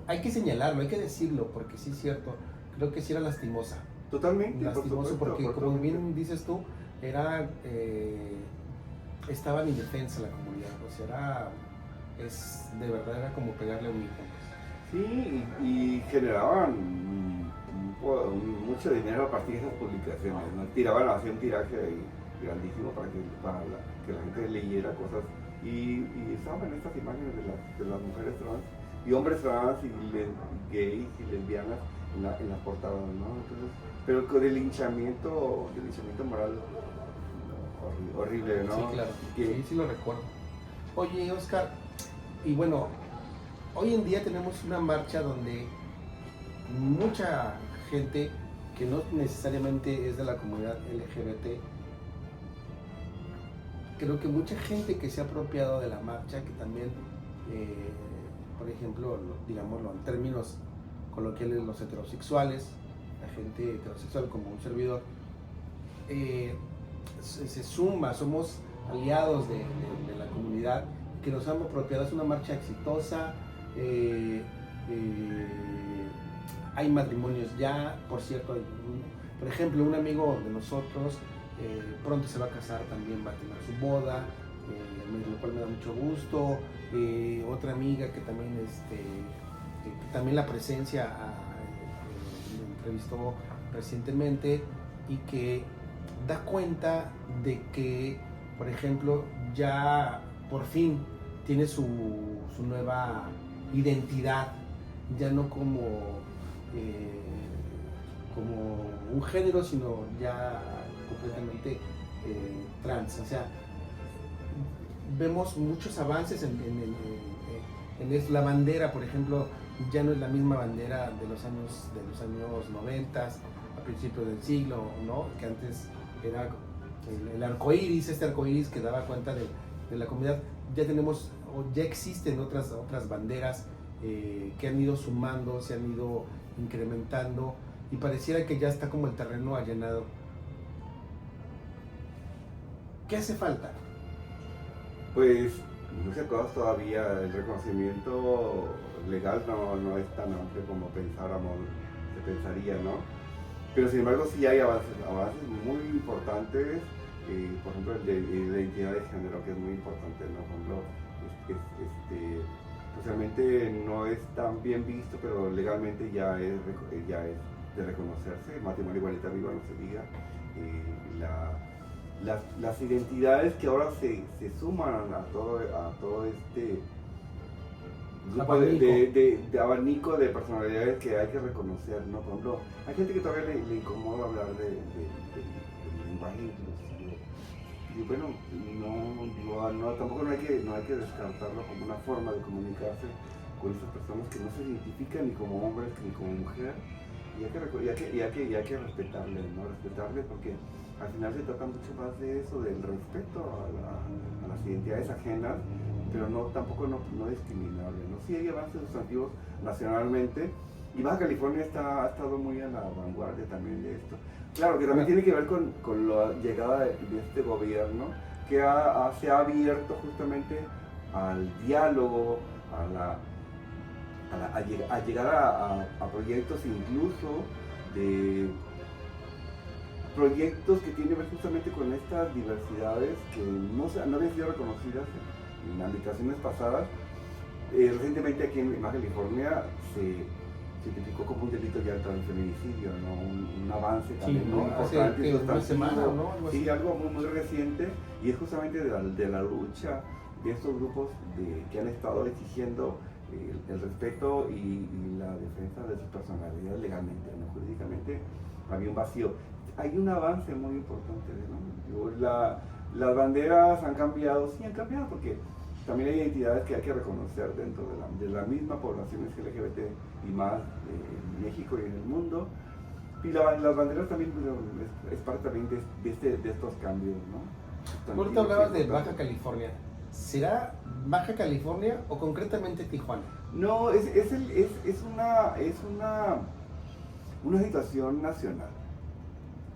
hay que señalarlo, hay que decirlo, porque sí es cierto, creo que sí era lastimosa. Totalmente. Lastimoso, porque como bien dices tú, estaban indefensa la comunidad, o sea, de verdad era como pegarle a un hijo. Sí, y generaban mucho dinero a partir de esas publicaciones, ¿no? Hacían un tiraje grandísimo para que la gente leyera cosas, y estaban estas imágenes de las mujeres trans y hombres trans y gays y lesbianas en las portadas, ¿no? Entonces, pero con el linchamiento moral horrible, ¿no? Sí, claro, sí lo recuerdo. Oye, Oscar, y bueno, hoy en día tenemos una marcha donde mucha gente que no necesariamente es de la comunidad LGBT, creo que mucha gente que se ha apropiado de la marcha, que también, por ejemplo, digámoslo en términos coloquiales, los heterosexuales, la gente heterosexual como un servidor, se suma, somos aliados de la comunidad, que nos han apropiado. Es una marcha exitosa. Hay matrimonios ya, por cierto, por ejemplo, un amigo de nosotros pronto se va a casar, también va a tener su boda, lo cual me da mucho gusto. Otra amiga que también, que también la presencia me entrevistó recientemente y que da cuenta de que, por ejemplo, ya por fin tiene su nueva identidad, ya no como un género, sino ya completamente trans. O sea, vemos muchos avances en eso. La bandera, por ejemplo, ya no es la misma bandera de los años 90, a principios del siglo, ¿no? Que antes era el arco iris, este arco iris que daba cuenta de la comunidad. Ya tenemos, o ya existen otras banderas que han ido sumando, se han ido incrementando, y pareciera que ya está como el terreno allanado. ¿Qué hace falta? Pues muchas cosas todavía. El reconocimiento legal no es tan amplio como se pensaría, ¿no? Pero sin embargo sí hay avances muy importantes, por ejemplo el de la identidad de género, que es muy importante, ¿no? Por ejemplo, socialmente no es tan bien visto, pero legalmente ya es de reconocerse. El matrimonio igualitario, no se diga. Las identidades que ahora se suman a todo este grupo de abanico de personalidades que hay que reconocer, ¿no? Por ejemplo, hay gente que todavía le incomoda hablar del lenguaje inclusivo. Y bueno, tampoco no hay que descartarlo como una forma de comunicarse con esas personas que no se identifican ni como hombres ni como mujer. Y hay que respetarles, ¿no? Respetarles, porque al final se trata mucho más de eso, del respeto a las identidades ajenas, pero tampoco discriminarle, ¿no? Sí hay avances sustantivos nacionalmente, y Baja California ha estado muy a la vanguardia también de esto. Claro, que también tiene que ver con la llegada de este gobierno, que se ha abierto justamente al diálogo, a llegar a proyectos, incluso de proyectos que tienen que ver justamente con estas diversidades que no habían sido reconocidas en administraciones pasadas. Recientemente aquí en Baja California se identificó como un delito ya el feminicidio, ¿no? Un avance también, sí, muy importante. Hace una semana, ¿no? Sí, algo muy reciente, y es justamente de la lucha de estos grupos que han estado exigiendo el respeto y la defensa de sus personalidades legalmente, ¿no? Jurídicamente había un vacío. Hay un avance muy importante, ¿no? Las banderas han cambiado, sí han cambiado, porque también hay identidades que hay que reconocer dentro de la misma población LGBT y más en México y en el mundo. Y las banderas también es parte también de estos cambios, ¿no? Ahorita hablabas de Baja California. ¿Será Baja California o concretamente Tijuana? No, es una situación nacional.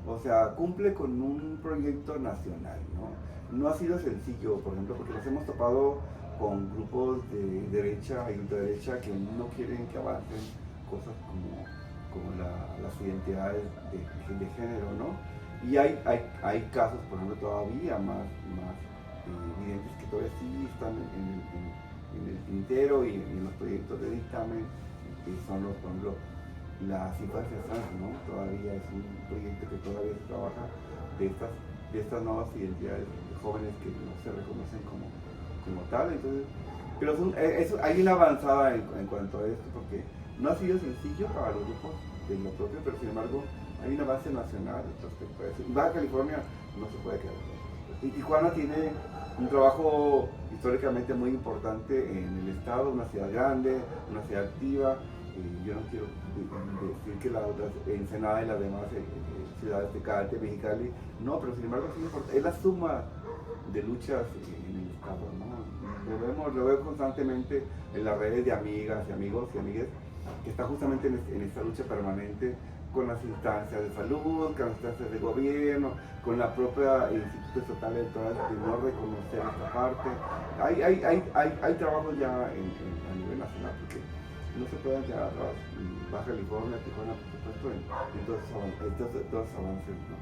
O sea, cumple con un proyecto nacional, ¿no? No ha sido sencillo, por ejemplo, porque nos hemos topado con grupos de derecha y ultraderecha que no quieren que avancen cosas como las identidades de género, ¿no? Y hay casos, por ejemplo, todavía más evidentes, que todavía sí están en el tintero y en los proyectos de dictamen, que son por ejemplo, las infancias trans, ¿no? Todavía es un proyecto que todavía se trabaja de estas nuevas identidades de jóvenes que no se reconocen como tal. Entonces, pero hay una avanzada en cuanto a esto, porque no ha sido sencillo para los grupos de lo propio, pero sin embargo hay un avance nacional respecto a eso. Y Baja California no se puede quedar. Y Tijuana tiene un trabajo históricamente muy importante en el estado, una ciudad grande, una ciudad activa. Yo no quiero decir que las otras, Ensenada y las demás ciudades de Cate, Mexicali, no, pero sin embargo es la suma de luchas en el estado, ¿no? Lo veo constantemente en las redes de amigas y amigos y amigas que están justamente en esta lucha permanente con las instancias de salud, con las instancias de gobierno, con la propia Instituto Estatal Electoral de no reconocer esta parte, hay trabajos ya a nivel nacional, porque no se pueden quedar atrás. Baja California, Tijuana, por supuesto, en todos esos avances, ¿no?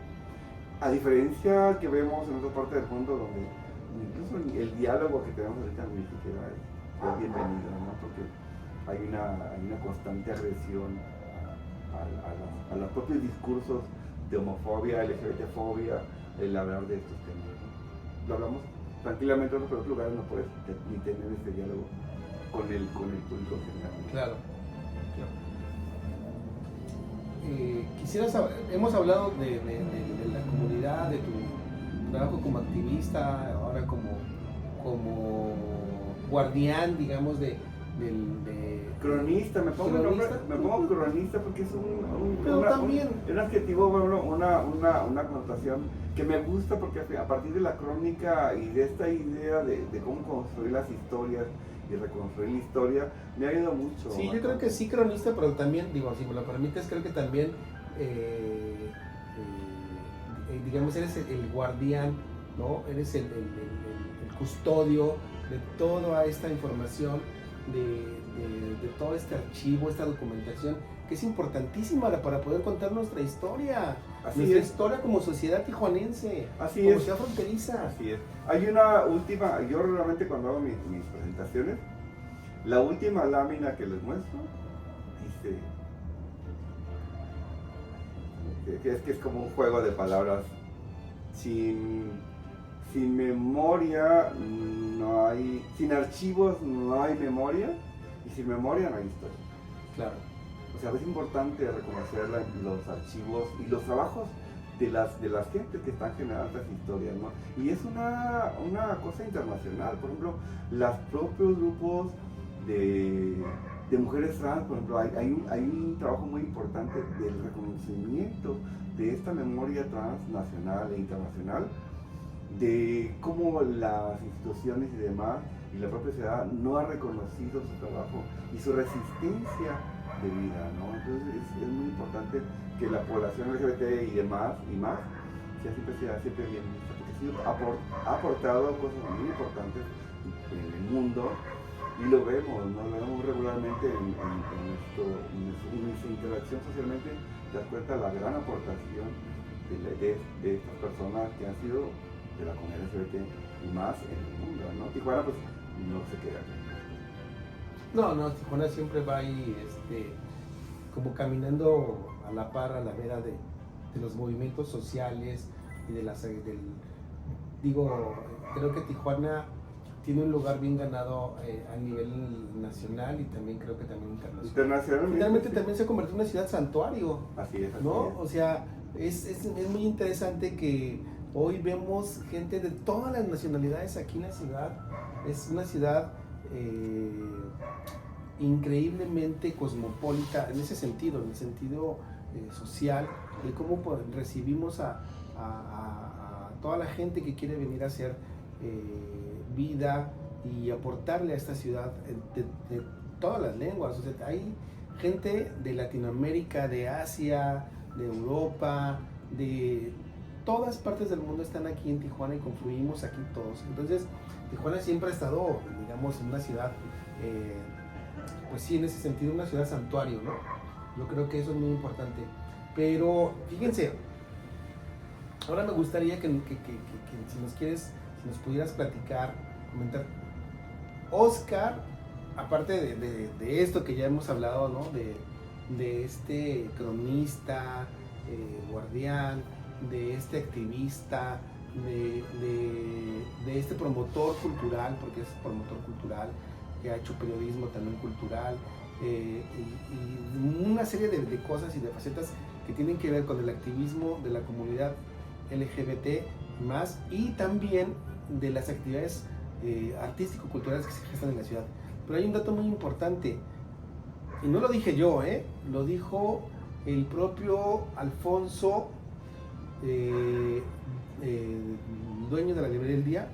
A diferencia que vemos en otra parte del mundo, donde incluso el diálogo que tenemos ahorita ni siquiera es bienvenido, ¿no? Porque hay una constante agresión a los propios discursos de homofobia, LGBTfobia, el hablar de estos temas, ¿no? Lo hablamos tranquilamente, pero en otros lugares no puedes ni tener este diálogo con el público en general. Claro. Quisiera saber, hemos hablado de la comunidad, de tu trabajo como activista, ahora como guardián, digamos, de cronista, me pongo cronista porque es un adjetivo, una connotación que me gusta, porque a partir de la crónica y de esta idea de cómo construir las historias y reconstruir la historia, me ha ayudado mucho. Sí, yo creo que sí cronista, pero también, digo, si me lo permites, creo que también, digamos, eres el guardián, ¿no? Eres el custodio de toda esta información, de todo este archivo, esta documentación, que es importantísima para poder contar nuestra historia. Historia como sociedad tijuanense, como sociedad fronteriza. Así es. Hay una última, yo realmente cuando hago mis presentaciones, la última lámina que les muestro, dice, que es como un juego de palabras, sin memoria no hay, sin archivos no hay memoria, y sin memoria no hay historia. Claro. O sea, es importante reconocer los archivos y los trabajos de las gentes que están generando estas historias, ¿no? Y es una cosa internacional. Por ejemplo, los propios grupos de mujeres trans, por ejemplo, hay un trabajo muy importante del reconocimiento de esta memoria transnacional e internacional, de cómo las instituciones y demás, y la propia sociedad no ha reconocido su trabajo y su resistencia de vida, ¿no? Entonces es muy importante que la población LGBT y demás, y más, sea siempre bien vista, porque ha aportado cosas muy importantes en el mundo, y lo vemos, ¿no? Lo vemos regularmente en nuestra interacción socialmente. Te das cuenta de la gran aportación de estas personas que han sido de la comunidad LGBT y más en el mundo, ¿no? Tijuana pues no se queda. No, Tijuana siempre va ahí, como caminando a la par, a la vera de los movimientos sociales y creo que Tijuana tiene un lugar bien ganado a nivel nacional y también creo que también internacional. Finalmente sí. También se ha convertido en una ciudad santuario. Así es. ¿No? O sea, es muy interesante que hoy vemos gente de todas las nacionalidades aquí en la ciudad. Es una ciudad increíblemente cosmopolita en ese sentido, en el sentido social, de cómo recibimos a toda la gente que quiere venir a hacer vida y aportarle a esta ciudad de todas las lenguas. O sea, hay gente de Latinoamérica, de Asia, de Europa, de todas partes del mundo están aquí en Tijuana y confluimos aquí todos. Entonces, Tijuana siempre ha estado, digamos, en una ciudad, pues sí, en ese sentido, una ciudad santuario, ¿no? Yo creo que eso es muy importante. Pero, fíjense, ahora me gustaría que si nos pudieras platicar, comentar. Oscar, aparte de esto que ya hemos hablado, ¿no? De este cronista, guardián, de este activista, de este promotor cultural, porque es promotor cultural, que ha hecho periodismo también cultural, y una serie de cosas y de facetas que tienen que ver con el activismo de la comunidad LGBT más, y también de las actividades artístico-culturales que se gestan en la ciudad. Pero hay un dato muy importante, y no lo dije yo, lo dijo el propio Alfonso, dueño de la librería El Día,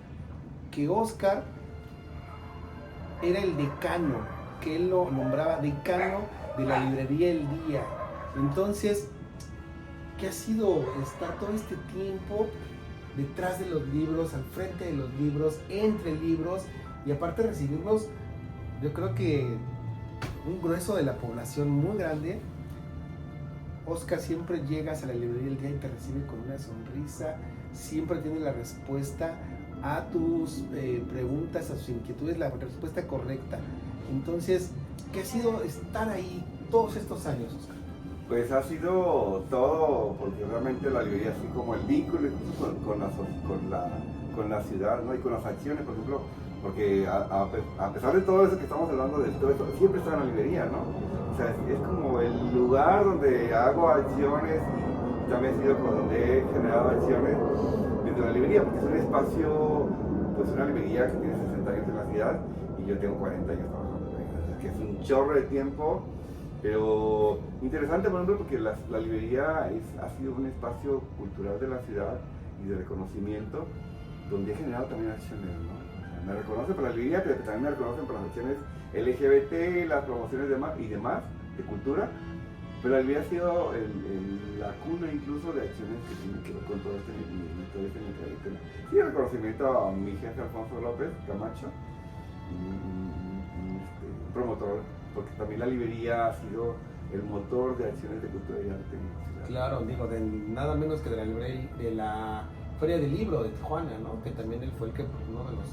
que Oscar era el decano, que él lo nombraba decano de la librería El Día. Entonces, ¿qué ha sido estar todo este tiempo detrás de los libros, al frente de los libros, entre libros, y aparte recibirnos, yo creo que un grueso de la población muy grande. Oscar, siempre llegas a la librería El Día y te recibe con una sonrisa, siempre tiene la respuesta a tus preguntas, a tus inquietudes, la respuesta correcta. Entonces, ¿qué ha sido estar ahí todos estos años, Oscar? Pues ha sido todo, porque realmente la librería, así como el vínculo con la ciudad, ¿no? Y con las acciones, por ejemplo, porque a pesar de todo eso que estamos hablando, de todo eso, siempre está en la librería, ¿no? O sea, es como el lugar donde hago acciones y también ha sido como donde he generado acciones dentro de la librería, porque es un espacio, pues una librería que tiene 60 años en la ciudad y yo tengo 40 años trabajando en ella, que es un chorro de tiempo. Pero interesante, por ejemplo, porque la librería ha sido un espacio cultural de la ciudad y de reconocimiento, donde he generado también acciones, ¿no? O sea, me reconocen por la librería, pero también me reconocen por las acciones LGBT, las promociones y demás, de cultura. Pero la librería ha sido la cuna incluso de acciones que tienen que ver con todo este tema. Sí, el reconocimiento a mi jefe Alfonso López Camacho, un promotor, porque también la librería ha sido el motor de acciones de cultura y arte. Claro, digo, de nada menos que de la librería, de la Feria del Libro de Tijuana, ¿no? Que también él fue el que, uno de los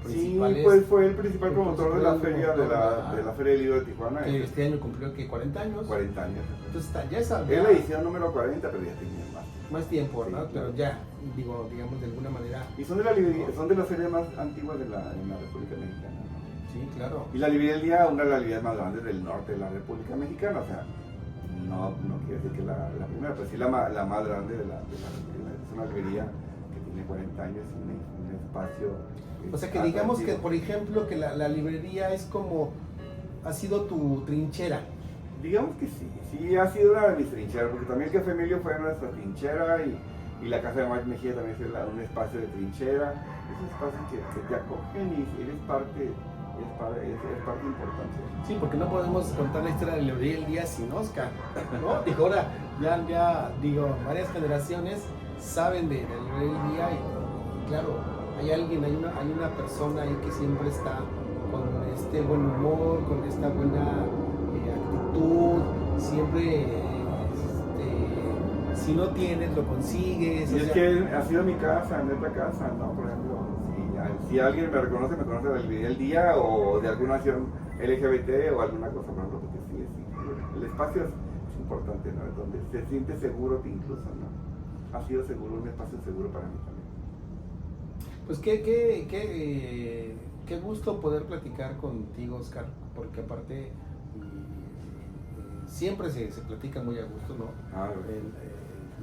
principales. Sí, pues fue el principal promotor de la feria de la Feria del Libro de Tijuana. Que este año cumplió, ¿qué? 40 años. 40 años. Entonces ya es la edición número 40, pero ya tenía más tiempo, ¿no? Sí, pero ya, digamos de alguna manera. Y son de la librería, son de las ferias más antiguas en la República Mexicana. Sí, claro. Y la librería del Día, una de las librerías más grandes del norte de la República Mexicana, o sea, no quiere decir que la primera, pero sí la más grande de la República. Es una librería que tiene 40 años, un espacio. O sea, que digamos que, por ejemplo, que la librería es como, ha sido tu trinchera. Digamos que sí ha sido una de mis trincheras, porque también el Café Emilio fue nuestra trinchera y la Casa de Mike Mejía también es un espacio de trinchera. Es un espacio que te acogen y eres parte. Es parte importante. Sí, porque no podemos contar la historia de la librería El Día sin Oscar, ¿no? Digo, ahora ya varias generaciones saben de la librería El Día y claro, hay una persona ahí que siempre está con este buen humor, con esta buena actitud, siempre si no tienes lo consigues. Y es que ha sido mi casa, neta casa, ¿no? Por ejemplo, si alguien me reconoce de la librería El Día o de alguna acción LGBT o alguna cosa, por ejemplo, porque sí, el espacio es importante, ¿no? Donde se siente seguro incluso, ¿no? Ha sido seguro, un espacio seguro para mí también. Pues qué gusto poder platicar contigo, Oscar, porque aparte siempre se platica muy a gusto, ¿no?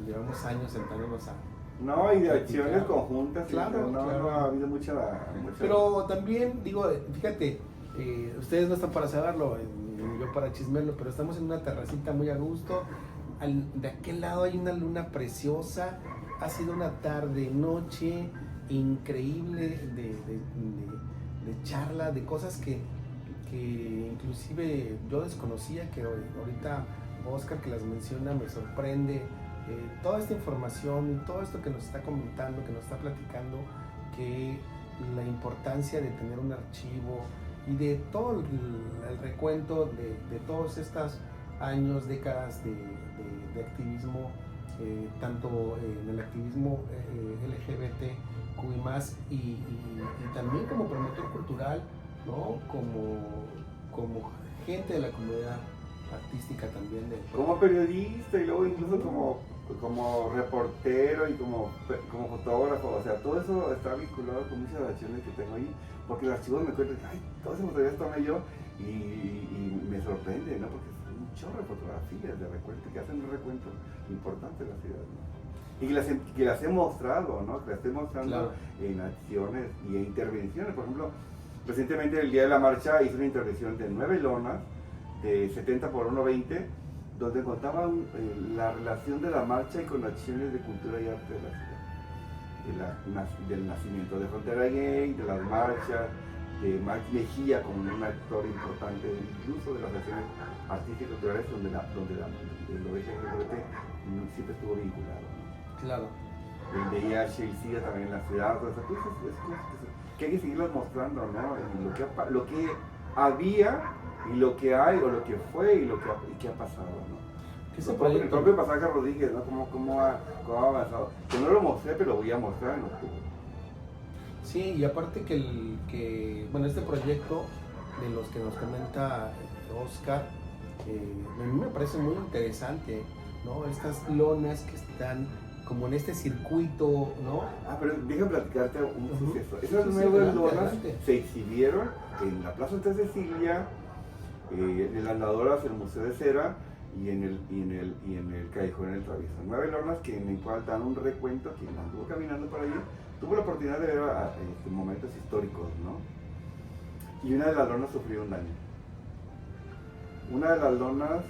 Llevamos años sentándonos a... No, y de acciones conjuntas. Claro, claro. Ha habido mucha... Pero también, fíjate, ustedes no están para saberlo, yo para chismearlo, pero estamos en una terracita muy a gusto. De aquel lado hay una luna preciosa. Ha sido una tarde, noche increíble de charla, de cosas que inclusive yo desconocía, que ahorita Oscar que las menciona me sorprende. Toda esta información, todo esto que nos está comentando, que nos está platicando, que la importancia de tener un archivo y de todo el recuento de todos estos años, décadas de activismo, tanto en el activismo LGBTQI+, y también como promotor cultural, ¿no? Como gente de la comunidad artística también. Como periodista y luego incluso como reportero y como fotógrafo, o sea, todo eso está vinculado con muchas acciones que tengo ahí, porque los archivos me cuentan, ay, todas esas fotografías están yo y me sorprende, ¿no? Porque son un chorro de fotografías de recuento, que hacen un recuento importante de la ciudad, ¿no? Y que las he mostrado, ¿no? Que las he mostrando, claro, en acciones y en intervenciones. Por ejemplo, recientemente el día de la marcha hice una intervención de 9 lonas de 70 por 1,20, donde contaban la relación de la marcha y con acciones de cultura y arte de la ciudad, del nacimiento de Frontera Gay, de las marchas, de Mike Mejía como un actor importante, incluso de las acciones artísticas y culturales donde el LGBT siempre estuvo vinculado, ¿no? Claro. El VIH y el SIDA también en la ciudad, entonces, que hay que seguirlas mostrando, ¿no? Y lo que había y lo que hay o lo que fue y lo que ha pasado, ¿no? El propio pasaje Rodríguez, ¿no? ¿Cómo ha avanzado? Que no lo mostré, pero lo voy a mostrar en octubre. Sí, y aparte bueno, este proyecto de los que nos comenta Oscar, a mí me parece muy interesante, ¿no? Estas lonas que están como en este circuito, ¿no? Pero déjame platicarte un suceso. Esas nuevas lonas se exhibieron en la Plaza Santa Cecilia, en las andadoras del Museo de Cera y en el Callejón del Travieso. 9 lonas en el cual dan un recuento a quien anduvo caminando por allí. Tuvo la oportunidad de ver momentos históricos, ¿no? Y una de las lonas sufrió un daño. Una de las lonas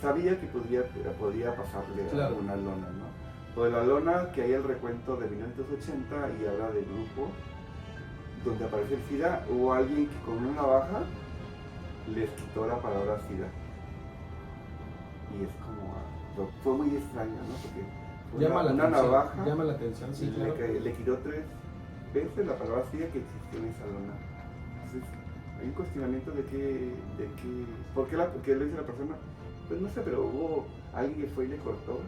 sabía que podía pasarle a una lona, ¿no? Pues la lona que hay el recuento de 1980 y habla del grupo donde aparece el SIDA, hubo alguien que con una navaja les quitó la palabra SIDA. Y es como, fue muy extraño, ¿no? Porque una navaja llama la atención, sí, claro. Le quitó 3 veces la palabra SIDA que existió en esa lona. Entonces, hay un cuestionamiento de ¿por qué lo hizo la persona? Pues no sé, pero hubo alguien que fue y le cortó.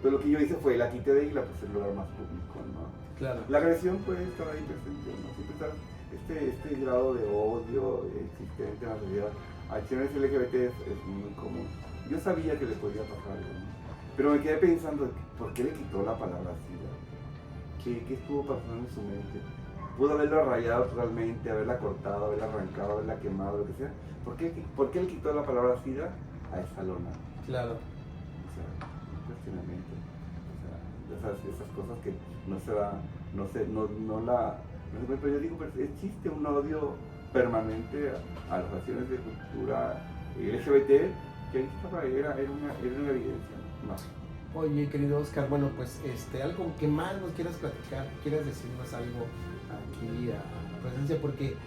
Pero lo que yo hice fue la quité de ahí y la puse en el lugar más público, ¿no? Claro. La agresión puede estar ahí presente, ¿no? Siempre está este grado de odio existente en la sociedad. Acciones LGBT es muy común. Yo sabía que le podía pasar algo, ¿no? Pero me quedé pensando, ¿por qué le quitó la palabra SIDA? ¿Qué estuvo pasando en su mente? Pudo haberla rayado totalmente, haberla cortado, haberla arrancado, haberla quemado, lo que sea. ¿Por qué le quitó la palabra SIDA a esa lona? Claro. O sea, un cuestionamiento. O sea, esas cosas que no se da, pero yo digo, pero existe un odio permanente a las naciones de cultura LGBT que ahí estaba, era una evidencia más. Oye, querido Oscar, bueno, pues algo que más nos quieras platicar, quieras decirnos algo aquí a la presencia, porque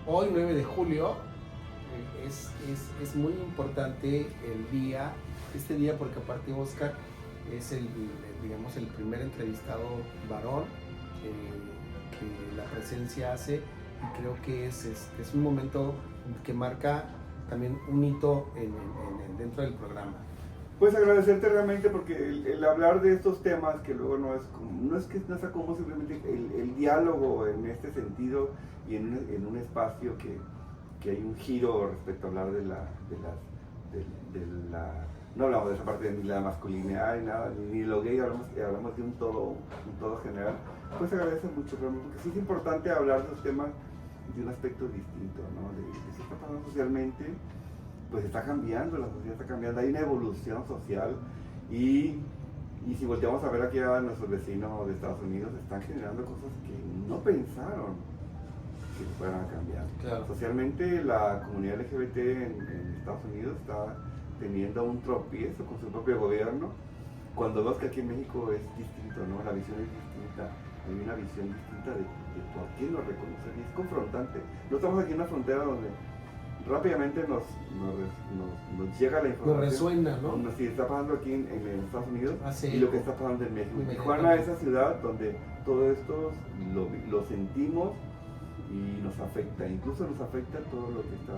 hoy 9 de julio es muy importante este día, porque aparte Oscar es el primer entrevistado varón que la presencia hace, y creo que es un momento que marca también un hito dentro del programa. Pues agradecerte realmente, porque el hablar de estos temas, que luego no es que no sea como simplemente el diálogo en este sentido y en un espacio que hay un giro respecto a hablar no hablamos de esa parte ni la masculinidad ni nada, ni lo gay, hablamos de un todo general. Pues agradece mucho, porque sí es importante hablar de los temas de un aspecto distinto, ¿no? De qué está pasando socialmente. Pues está cambiando, la sociedad está cambiando, hay una evolución social y si volteamos a ver aquí a nuestros vecinos de Estados Unidos, están generando cosas que no pensaron que fueran a cambiar. Claro. Socialmente la comunidad LGBT en Estados Unidos está teniendo un tropiezo con su propio gobierno, cuando vemos que aquí en México es distinto, ¿no? La visión es distinta, hay una visión distinta de por qué no reconocer, y es confrontante. No estamos aquí en una frontera donde rápidamente nos llega la información. Nos resuena, ¿no? Si está pasando aquí en Estados Unidos y lo que está pasando en México. Tijuana es esa ciudad donde todo esto lo sentimos y nos afecta, incluso nos afecta todo lo que está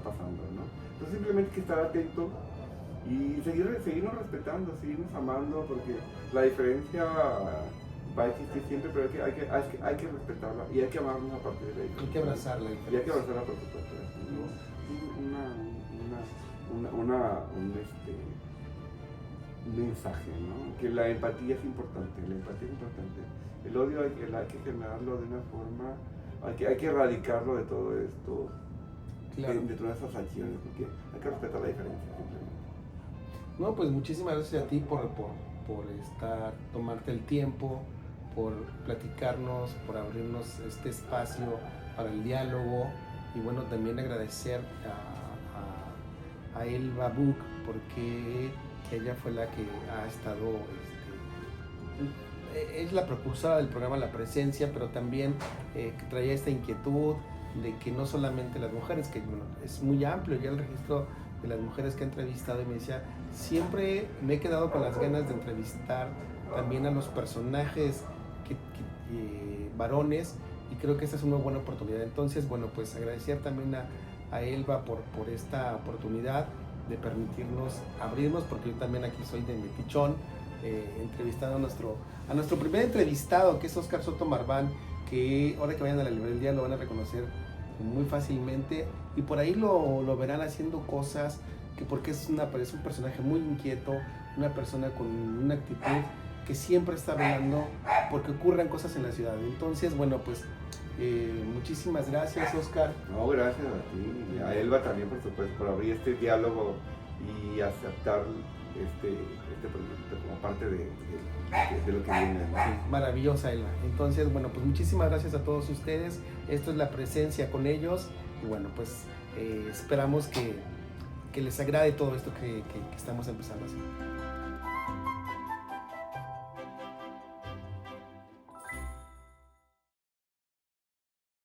pasando, ¿no? Entonces simplemente hay que estar atento y seguirnos respetando, seguirnos amando, porque la diferencia va a existir siempre, pero hay que respetarla y hay que amarnos a partir de ahí. Hay que abrazarla. Y hay que abrazarla, por supuesto. Un mensaje, ¿no? Que la empatía es importante, El odio hay que generarlo de una forma, hay que erradicarlo de todo esto, claro, de todas esas acciones, porque hay que respetar la diferencia simplemente. No, pues muchísimas gracias a ti por tomarte el tiempo, por platicarnos, por abrirnos este espacio para el diálogo, y bueno, también agradecer a Elba Buch, porque ella fue la que ha estado, es la propulsora del programa La Presencia, pero también que traía esta inquietud de que no solamente las mujeres, que bueno, es muy amplio ya el registro de las mujeres que ha entrevistado, y me decía, siempre me he quedado con las ganas de entrevistar también a los personajes varones, y creo que esta es una buena oportunidad. Entonces, bueno, pues agradecer también a Elba por esta oportunidad de permitirnos abrirnos, porque yo también aquí soy de metichón, entrevistando a nuestro primer entrevistado, que es Oscar Soto Marván, que ahora que vayan a la librería lo van a reconocer muy fácilmente, y por ahí lo verán haciendo cosas, que porque es un personaje muy inquieto, una persona con una actitud que siempre está velando porque ocurran cosas en la ciudad. Entonces, bueno, pues muchísimas gracias, Oscar. No, gracias a ti, y a Elba también, por supuesto, por abrir este diálogo y aceptar este proyecto como parte de lo que viene, ¿no? Sí, maravillosa, Elba. Entonces, bueno, pues muchísimas gracias a todos ustedes. Esto es La Presencia con ellos, y bueno, pues esperamos que les agrade todo esto que estamos empezando a hacer.